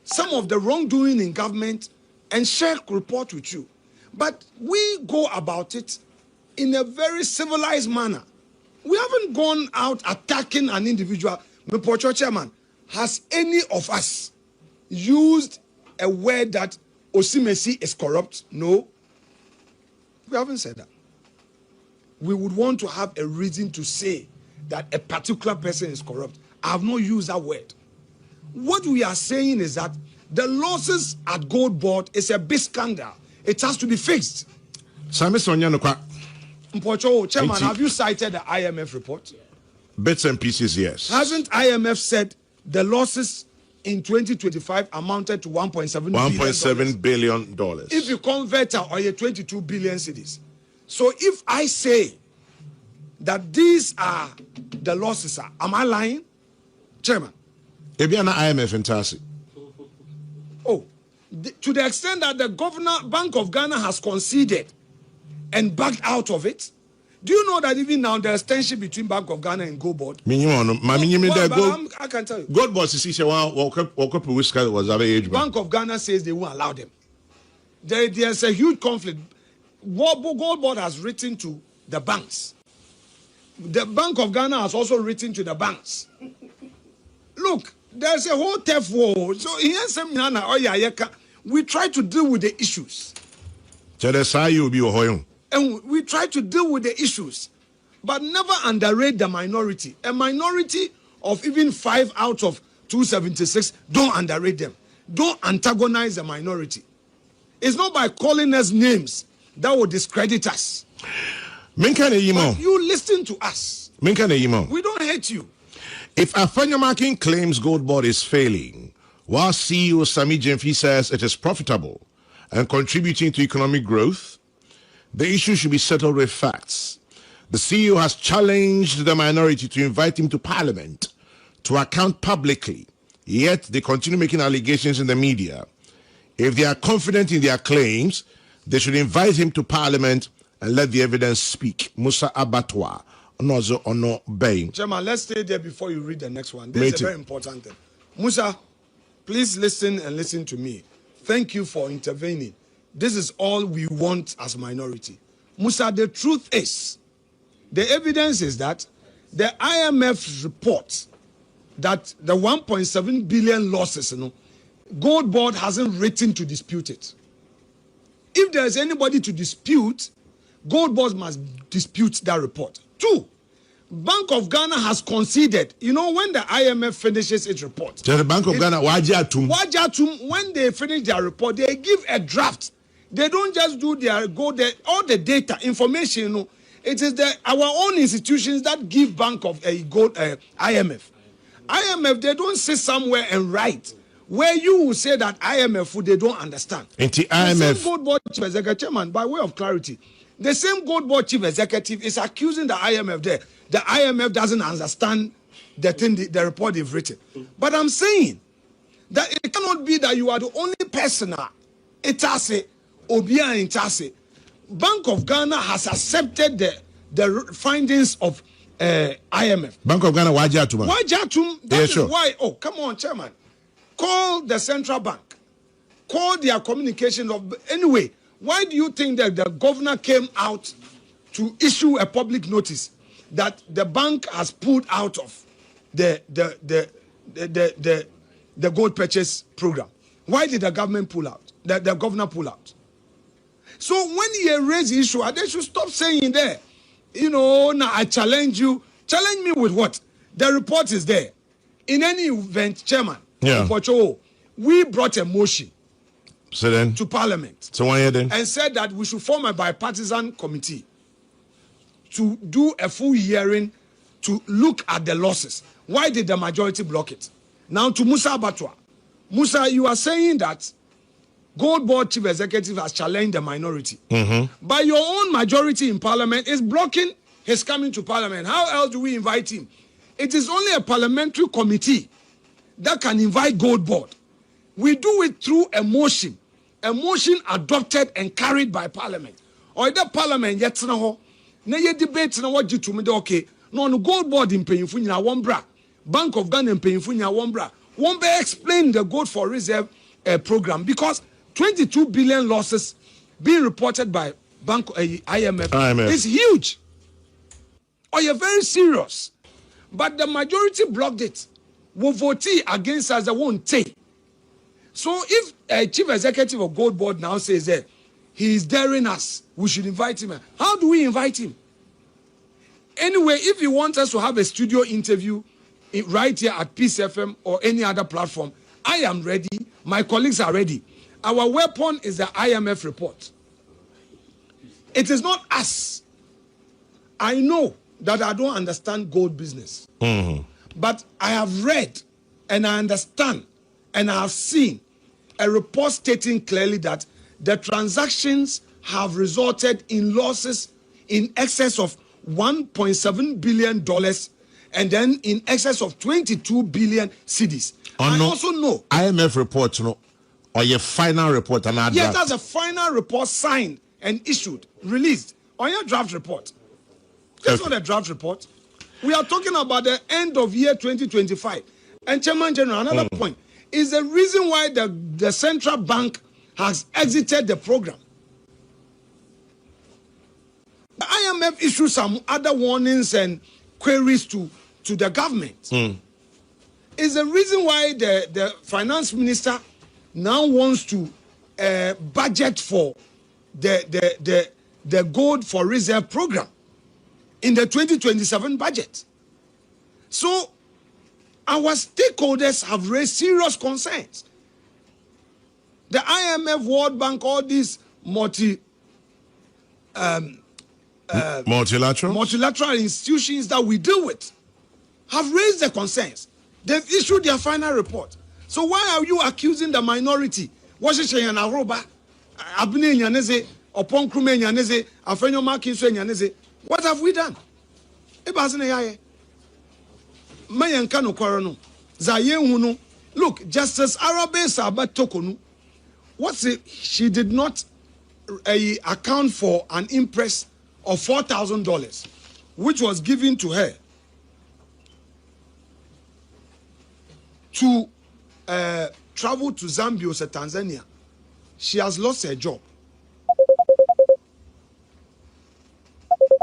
some of the wrongdoing in government and share report with you. But we go about it in a very civilized manner. We haven't gone out attacking an individual. Mr. Chairman, has any of us used a word that Osimesi is corrupt? No. We haven't said that. We would want to have a reason to say that a particular person is corrupt. I have not used that word. What we are saying is that the losses at Gold Board is a big scandal. It has to be fixed. Sammy Gyamfi. Mpocho, Chairman, have you cited the IMF report? Bits and pieces, yes. Hasn't IMF said the losses in 2025 amounted to $1.7 billion? If you convert it, or 22 billion cedis. So if I say that these are the losses, am I lying? Chairman. Ebiana IMF in Tasi. Oh, to the extent that the Bank of Ghana has conceded and backed out of it. Do you know that even now there's tension between Bank of Ghana and Gold Board? I can tell you. Gold Board is Bank of Ghana says they won't allow them. There's a huge conflict. Gold Board has written to the banks. The Bank of Ghana has also written to the banks. Look, there's a whole theft war. So we try to deal with the issues. And And we try to deal with the issues. But never underrate the minority. A minority of even 5 out of 276, don't underrate them. Don't antagonize the minority. It's not by calling us names that will discredit us. But you listen to us. We don't hate you. If Afenyor Markin claims Gold Board is failing, while CEO Sammy Gyamfi says it is profitable and contributing to economic growth, the issue should be settled with facts. The CEO has challenged the minority to invite him to Parliament to account publicly, yet they continue making allegations in the media. If they are confident in their claims, they should invite him to Parliament and let the evidence speak. Musa Abatwa, Onozo Ono Bay. Chairman, let's stay there before you read the next one. This is a very important thing. Musa, please listen and listen to me. Thank you for intervening. This is all we want as minority. Musa, the truth is, the evidence is that the IMF report that the 1.7 billion losses, Gold Board hasn't written to dispute it. If there is anybody to dispute, Gold Board must dispute that report. 2, Bank of Ghana has conceded. When the IMF finishes its report, the Bank of Ghana, Wajatum, when they finish their report, they give a draft. They don't just do all the data, information. It is our own institutions that give Bank of IMF. IMF, they don't sit somewhere and write where you will say that IMF, they don't understand. The same Gold Board chief executive, chairman, by way of clarity, the same Gold Board chief executive is accusing the IMF there. The IMF doesn't understand the report they've written. But I'm saying that it cannot be that you are the only person. Itase, Obia Itase. Bank of Ghana has accepted the findings of IMF. Bank of Ghana, Wajatum. That is why. Oh, come on, chairman. Call the central bank. Call their communication. Anyway, why do you think that the governor came out to issue a public notice that the bank has pulled out of the gold purchase program? Why did the government pull out? The governor pull out? So when he raised the issue, they should stop saying there, now I challenge you. Challenge me with what? The report is there. In any event, chairman, we brought a motion to Parliament and said that we should form a bipartisan committee to do a full hearing to look at the losses. Why did the majority block it? Now to Musa Abatwa. Musa, you are saying that Gold Board chief executive has challenged the minority. But your own majority in Parliament is blocking his coming to Parliament. How else do we invite him? It is only a parliamentary committee that can invite Gold Board. We do it through a motion adopted and carried by Parliament. Or the Parliament yet na ye debate na what you to me okay. No Gold Board in paying for one bra. Bank of Ghana in paying for one bra. Won't be explain the gold for reserve program because 22 billion losses being reported by IMF is huge. Or you're very serious. But the majority blocked it. Will vote against us, they won't take. So if a chief executive of Gold Board now says that he is daring us, we should invite him. How do we invite him? Anyway, if he wants us to have a studio interview right here at Peace FM or any other platform, I am ready. My colleagues are ready. Our weapon is the IMF report. It is not us. I know that I don't understand gold business. But I have read and I understand and I have seen a report stating clearly that the transactions have resulted in losses in excess of $1.7 billion and then in excess of 22 billion cedis. I also know IMF report, or your final report. Yes, that's a final report signed and issued, released on your draft report. That's not a draft report. We are talking about the end of year 2025. And Chairman General, another point is the reason why the central bank has exited the program. The IMF issued some other warnings and queries to the government. Is the reason why the finance minister now wants to budget for the gold for reserve program. in the 2027 budget. So our stakeholders have raised serious concerns. The IMF, World Bank, all these multilateral institutions that we deal with have raised their concerns. They've issued their final report. So why are you accusing the minority? What have we done? Look, Justice Arabe Sabat Tokonu, what's it? She did not account for an impress of $4,000, which was given to her to travel to Zambia or Tanzania. She has lost her job.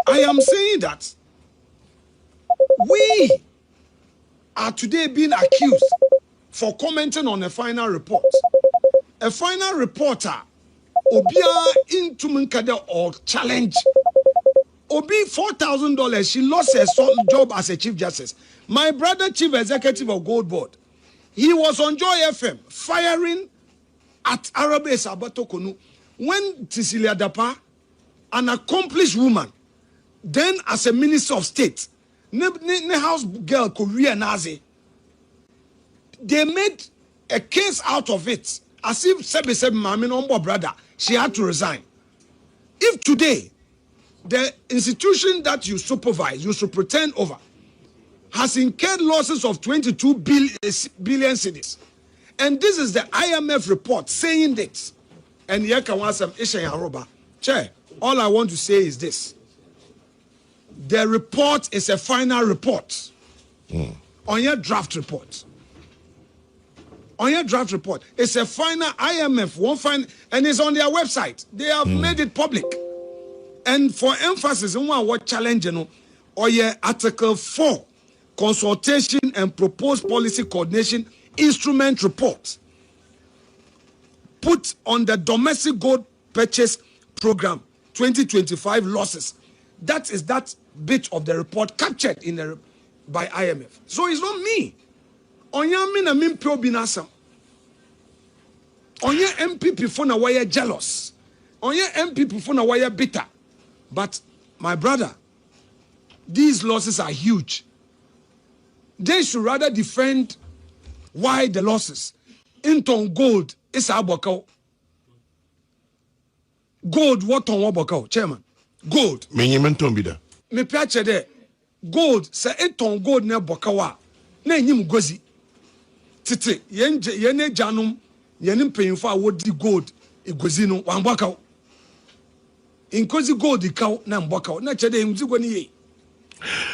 I am saying that we are today being accused for commenting on a final report. A final reporter, Obia into Munkada or challenge. Obi $4,000, she lost her job as a chief justice. My brother, chief executive of Gold Board, he was on Joy FM firing at Arabe Sabatokonu when Cecilia Dapa, an accomplished woman, then as a minister of state, ne house girl Korea Nazi, they made a case out of it as if Sebe Mami Ombo brother, she had to resign. If today the institution that you supervise, you superintend over, has incurred losses of 22 billion cedis, and this is the IMF report saying this, and Chair, all I want to say is this: the report is a final report on your draft report. On your draft report, it's a final IMF one final, and it's on their website. They have made it public. And for emphasis, what challenge or your Article 4 consultation and proposed policy coordination instrument report put on the domestic gold purchase program 2025 losses. That is that bit of the report captured in the by IMF. So it's not me. Onyamina mimpio binasam. Onye MPP for na why jealous. Onye MPP for na why bitter. But my brother, these losses are huge. They should rather defend why the losses. Into gold is abokao. Gold what on wabokao, chairman. Gold. Me piache de gold se eton gold na bokawa na enyim gozi. Titi yene janum yenim payinfo a wodi gold igozi no wan bokaw. Inkozi gold ikaw na mbokaw na chede imzigo ni ye.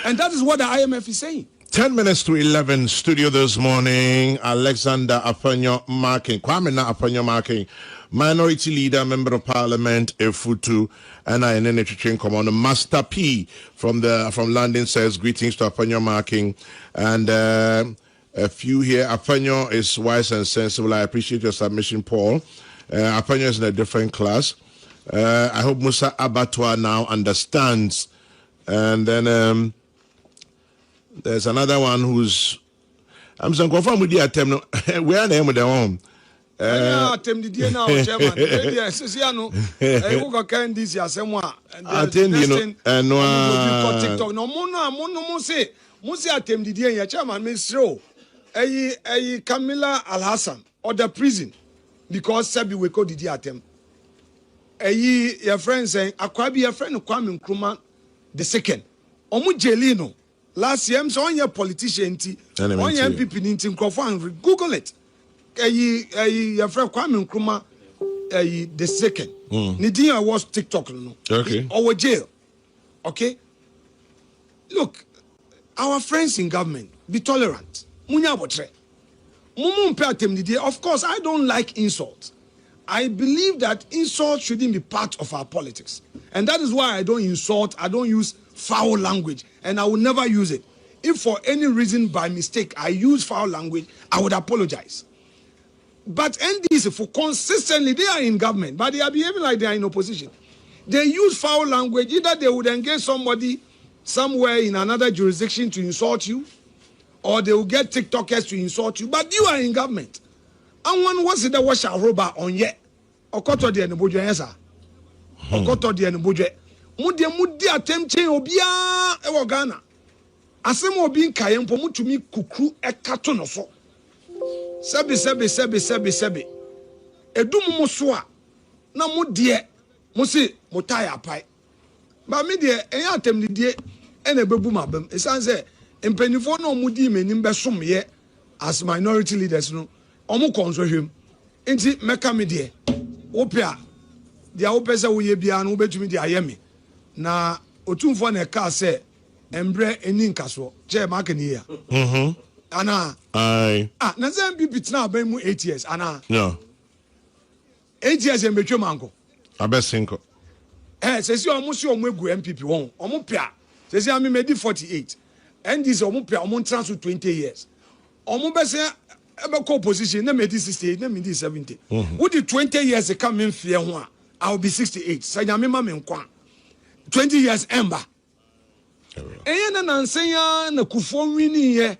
And that is what the IMF is saying. 10 minutes to 11, studio this morning. Alexander Afenyor Markin, Afenyor Markin, minority leader, member of parliament, Efutu, and I in Commander Master P from London says greetings to Afenyor Markin, and a few here. Afenyor is wise and sensible. I appreciate your submission, Paul. Afenyor is in a different class. I hope Musa Abattoir now understands, and then. There's another one who's I'm saying confirm with the attempt. Where name with the home? Attempt the now, Chairman. Yes, Siano. I go can this ya semwa. Attend no TikTok. No mo say attempt the ya Chairman me show. Camila Al Hassan or the prison because Sabi we call the attempt. Your friend saying Akwabi your friend Kwame Nkrumah the second. Omu Jelino. Last year, so on your politician, on your MPP, Google it. Your friend Kwame Nkrumah, the second. Nidia was TikTok, no. Okay. Or jail. Okay. Look, our friends in government, be tolerant. Of course, I don't like insults. I believe that insults shouldn't be part of our politics. And that is why I don't insult, I don't use foul language, and I will never use it. If for any reason by mistake I use foul language, I would apologize. But NDC, for consistently, they are in government, but they are behaving like they are in opposition. They use foul language. Either they would engage somebody somewhere in another jurisdiction to insult you, or they will get TikTokers to insult you, but you are in government. And one was it that was a robber on yet. Okoto de Nubuja, yes, sir. Okoto de Nubuja. Mudi attempt obia ewo Ghana. Asem obi nkaye mpo mutumi kukru ekato no so. Sebi. Edum mo so a na mo de mo se mo tire pai. Ba me de enya atem ni de ena bebu mabam. Esan se empanifo na omudi menim besom ye as minority leaders no. Omo konso hwem. Enti meka me de opia dia opese wo ye bia no betumi de ayemi. Na otumfo na ka se embre eni nkaso je mark ni ya ana na zan bi bitna aban mu 8 years ana no 8 years em betwe manko abesinko sesi omo si omo egu MPP won omo pia sesi ami medi 48 and this omo pia omo transfer 20 years omo be se ebe ko position na medi 68 na medi 70 with the 20 years come in fear ho a I will be 68 sanyame ma me nkwa 20 years ember. Eyana nansenya na kufo nwini ye.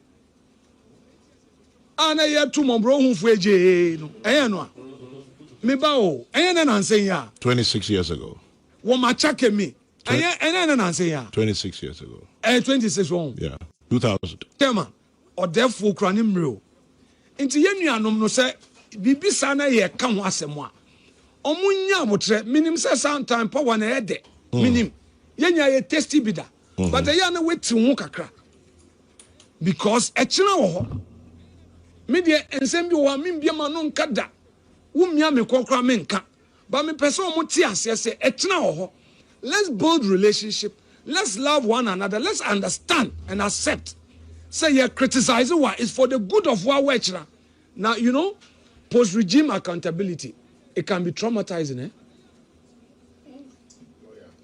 Ana ye tu mombro hunfu eje no. Eyano a. Me ba o. Eyana nansenya 26 years ago. Wo machake me. Eyana nansenya 26 years ago. 26 won. Yeah. 2000. Tema. O defo kura ni mre o. Nti ye nuanom no se bibisa na ye ka ho asemo a. Omunya abotre minim se sometime power na ede. Minim. Yenya ye tasty bida. But I na wait to kakra. Because echina wo ho. Me de ensem bi wo me bia ma no nka da. Wo mia me kokra me nka. But me person mo ti ase se echina wo ho. Let's build relationship. Let's love one another. Let's understand and accept. Say you criticize what is for the good of what we echina. Now, you know, post regime accountability, it can be traumatizing, eh?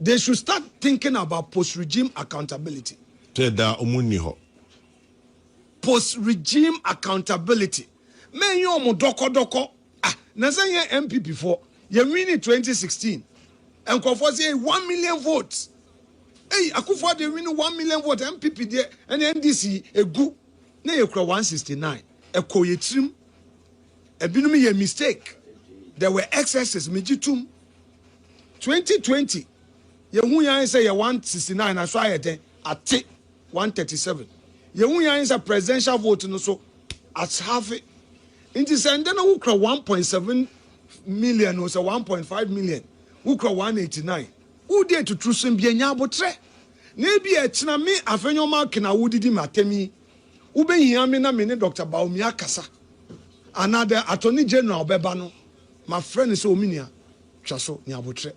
They should start thinking about post-regime accountability. Post-regime accountability. Men yo mo doko. Na say ye MP before. Ye win in 2016. And Kofo say 1 million votes. Hey, Akufo they win 1 million votes. MPP there and NDC egu. Na ye kura 169. Eko ye trim. Ebinum ye mistake. There were excesses. Mijitum. 2020. Yehu yan say ye 169 na so ayete ate 137. Yehu yan say presidential vote no so at half it. Inti send na who kra 1.7 million or so 1.5 million. Who kra 189. Who dey to trusun bi anya abotre. Na bi e kina me Afenyor Markin na wudidi matemi. Ube hia me na me ne Dr. Baomi akasa. Another Attorney General beba no. My friend is Ominia. Chaso ni abotre.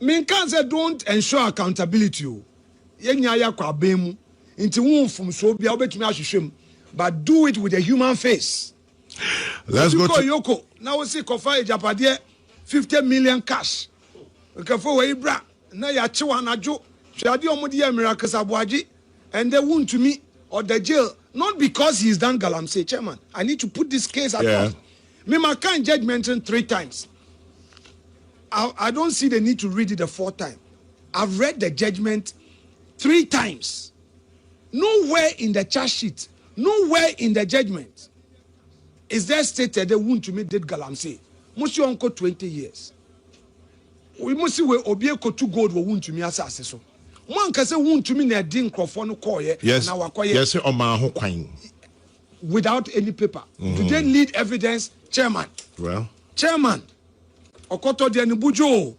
Me can say don't ensure accountability o. Yenya ya kwa bemu. Inti won from so bia obetumi ahwehwem. But do it with a human face. Let's go to Yoko. Now we see Kofa Ejapade 50 million cash. Okafo we bra na ya chewa najo. Hwade omudi ya miracles abuaji and they won to me or the jail not because he's done galamsey chairman. I need to put this case across. Me my kind judgment 3 times. I don't see the need to read it the 4th time. I've read the judgment 3 times. Nowhere in the charge sheet, nowhere in the judgment is there stated the wound to me did galamsey. Must you uncle 20 years? We must see where Obieko 2 gold will wound to me as so. One can say wound to me na din crofon call ye. Yes, yes, without any paper. Do they need evidence? Chairman. Well. Chairman. Okoto de Nubujo.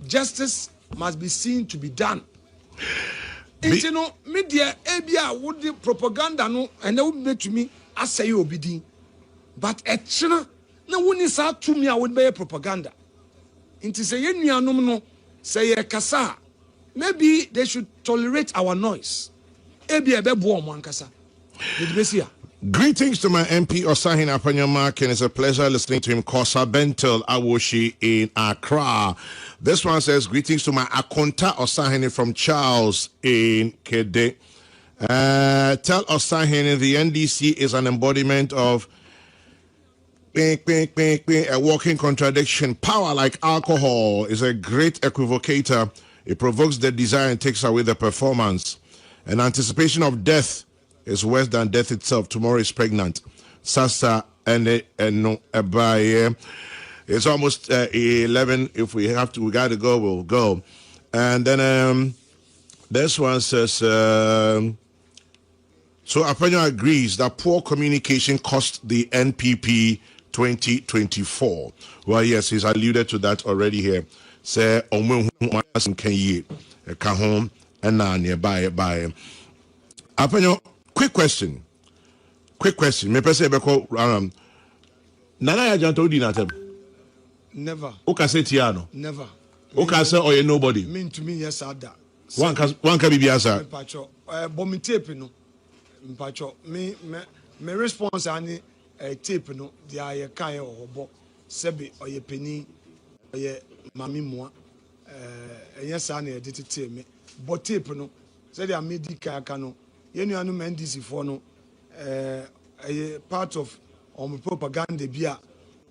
Justice must be seen to be done. You know, media ebia would the propaganda no and they would make to me as say obidi. But etchina na woni sa to me I would be propaganda. Inti say ye nuanom no say ye kasa. Maybe they should tolerate our noise. Ebia be bo omo ankasa. Greetings to my MP Osahin Afenyor Markin. It's a pleasure listening to him. Kosa Bentel Awoshi in Accra. This one says, greetings to my Akonta Osahin from Charles in Kede. Tell Osahin the NDC is an embodiment of a walking contradiction. Power like alcohol is a great equivocator. It provokes the desire and takes away the performance. And anticipation of death is worse than death itself. Tomorrow is pregnant. Sasa and no by it's almost 11. If we got to go, we'll go. And then this one says, so Afenyor agrees that poor communication cost the NPP 2024. Well, yes, he's alluded to that already here. Say, can ye come home and now nearby. Afenyor, quick question. Me pese beko Nana ya janto di na tem. Never. Oka say tiano. Never. Oka say oye nobody. Mean to me yes ada. One ka bibi asa. Mpacho. Bomi tape no. Mpacho. Me response ani tape no dia ye kan ye obo. Sebe oye peni oye mami moa. Yes ana ye detete me. But tape no. Say dia medical aka no. Ye nuanu NDC for no. A part of propaganda bia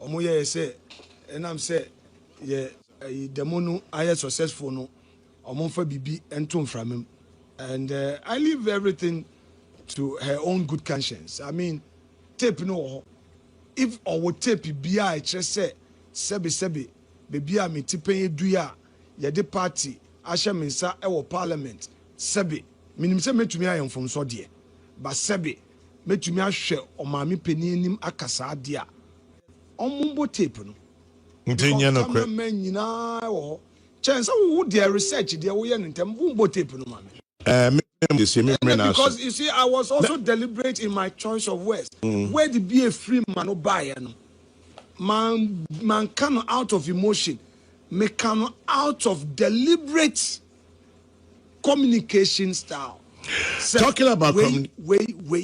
omo ye say enam say ye demo no aye successful no omo fa bibi entom framem and I leave everything to her own good conscience. I mean tape no if our tape bia I just say sebi baby a me tipen edua ye de party ahye mensa e wo parliament sebi minim say metumi ayemfom so de ba sebi metumi ahwe omami penienim akasa ade a omumbo tape no ntinya no kwe nyina wo chance wo de research de wo ye ntem bumbo tape no mami because you see I was also deliberate in my choice of words. Where the be a free man no buy no man come out of emotion, me come out of deliberate communication style. So, talking about wait.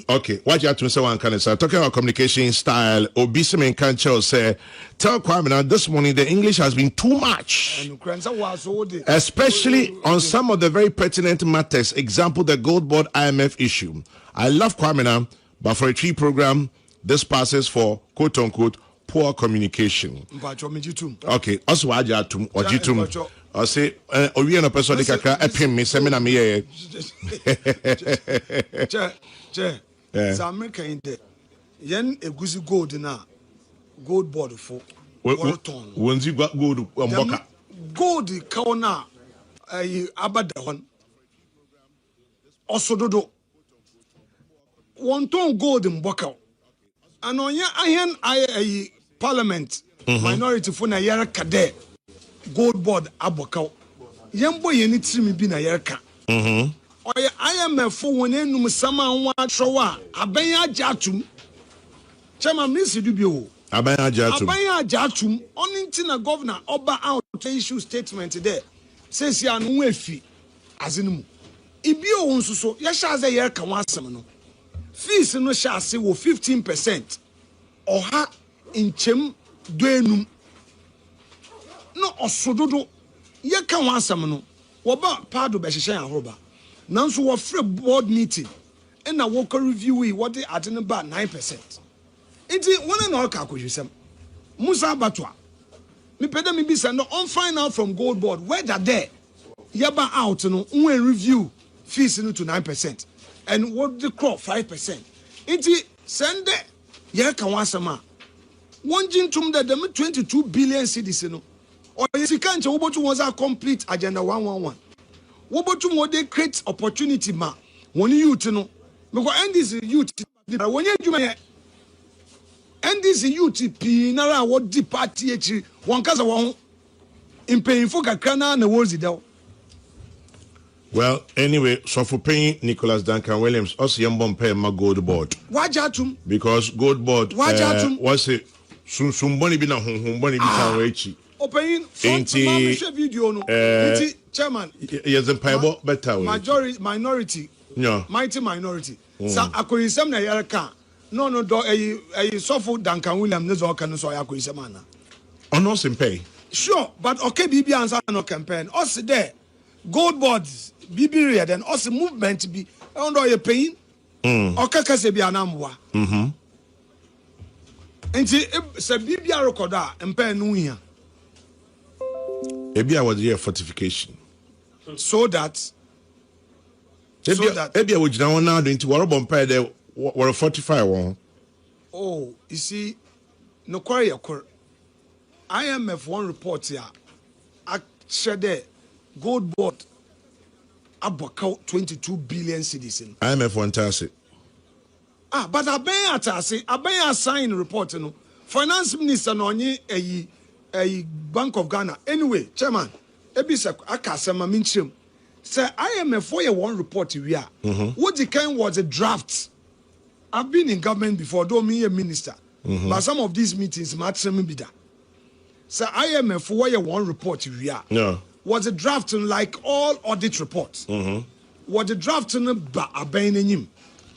Okay, what you have to say one kind of say. Talking about communication style, Obisimen Kancho say, tell Kwame now this morning the English has been too much. Especially on some of the very pertinent matters. Example, the Gold Board IMF issue. I love Kwame now, but for a tree program, this passes for quote unquote poor communication. Okay, also Wajatum or Jitum. I say, we are a person like a pin me, seminar me. Che, American in there. Yen a goosey gold now. Gold board for ton. Once you got gold, gold kauna abadawan. Osododo. One ton gold in Bokau. And on ya iron I parliament minority for na yara kade. Gold board abokaw yembo yeni trimi bi na yerka oye IMF for won enum sama nwa atwa aban ajatum chama miss du bi o aban ajatum oninti na governor oba out to issue statement there says ya no efi azinmu ibi o nsuso ye sha ze yerka wan asem no fees no sha ase wo 15% oha inchem doenum no osododo ye kan wansam no wo ba pado be hyehyɛ ahoroba nanso wo free board meeting na wo ko review yi wo de ade no ba 9%. Enti wona na ka akohwesem Musa Batwa me peda me bi say no on find out from Gold Board whether there ye ba out no when review fees no to 9% and what the crop 5%. Enti send ye kan wansam a won jintum de dem 22 billion cedis no or yes, you can't was a complete agenda 111. What about they create opportunity ma when you know because end this youth when you end this youth pinara what the party one casa one in paying for Kakana and the words it. Well, anyway, so for paying Nicholas Duncan Williams, us young pay my Gold Board. Why jatum? Because Gold Board was it Sumboni bina humboni bita Opening video no chairman yes the better minority mighty minority sa akoyisem na yereka no do sofo Duncan William ne zo kan so akoyisem ana ono pay sure but okay bibi answer no campaign us there Gold Board bibi read then us movement bi on do ye paying okay kase bi anamwa enti se bibi record a mpɛ no hia Maybe I was here fortification. so that Maybe I would now do into what bomb there were 45 one. Oh, you see, no quarry occur. IMF one report here. I said there, gold board about 22 billion cedis. IMF one task. But I been sign report no. Finance Minister no a Bank of Ghana. Anyway, Chairman, ebisa akasema minchim. Say IMF for one report we are. What the kind was a draft. I've been in government before, don't mean a minister. But some of these meetings match me be that. So IMF for one report we are. No. Was a drafting like all audit reports. Was a drafting ba abenenim.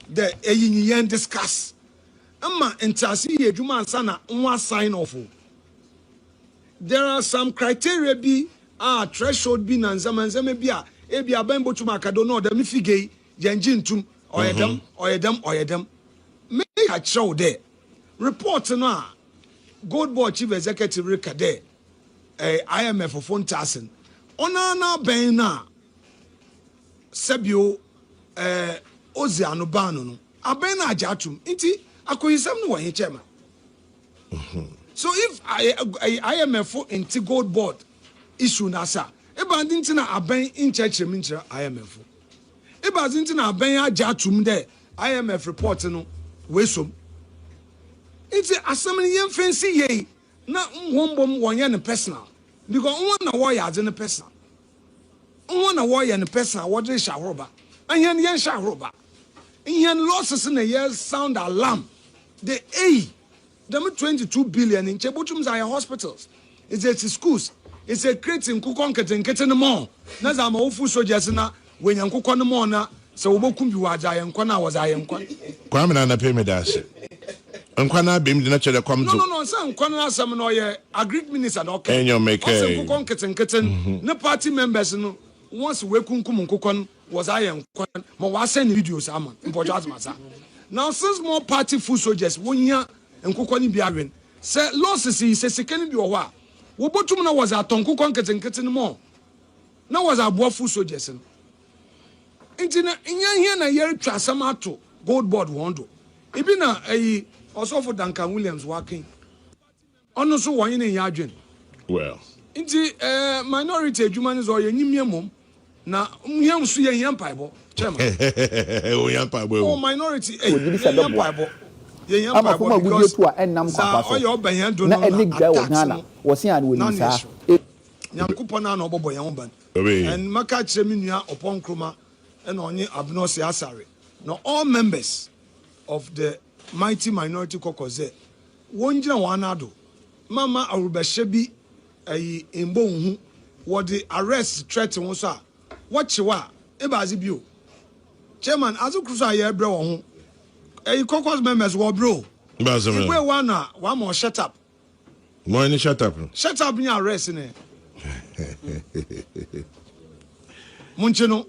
The yen discuss. Amma entasi ejuma sana nwa sign off. There are some criteria be threshold be nanzama be ebi abembo tuma kado no dem figure yenjin tum oyedem make a show there report no gold board chief executive rekade IMF for 1000 ona ben na sebio ozi anobano no aben na ajatum nti akoyisam no won chairman. So if IMF into gold board issue nasa eba ndinti na aben in church minchira IMF eba ndinti na aben ajatum there IMF report no wesom nti asem yen fancy ye na nwombom wonye ne personal because won na wo ya ne personal won na wo ya ne personal wo de shahroba anyen yen shahroba yen losses na ye sound alarm the them 22 billion in Chebuchum's hospitals. It's a schools. It's a creating kukon more. Naza ma ufu soldiers na when yan kukon more na so wokum bi waja yan kwana was I yan kwan. Kwame na pay me dash. Nkwana bim di na chere kwam zo. No, say nkwana asam no ye agreed minister no okay. Enyo make. Kukon keten. Na party members no once we kunkum kukon was I yan kwan. Ma wa send videos ama. Important matter. Now since more party full soldiers wonya nkukoni bi awen say losses is say sekani bi owa wo botum na was atonku konketenkete no mo na was aboafu soldiers no nti na nya na yere twa asam ato gold board wondo ibi na osofo Duncan Williams working ono so won yin nya adwen well nti minority adwuma so ye nyimie mom na nyam so ye yampaibo chairman o yampaibo o minority yampaibo ama kuma gudie to a ennam kwapa so na eni gwa wo Ghana wo se an wo ni sa nyankopon na obobo yan ban and maka kire me nua opon kroma na onye abnosi asare no all members of the mighty minority caucus wonjina wanado mama arubahye bi embo hu wo the arrest threat won so a watchewa e baazi bio chairman azukruso aye bre wo ho caucus members were bro. Bazama. We one more shut up. More shut up. Shut up in your arrest in it. Munchino.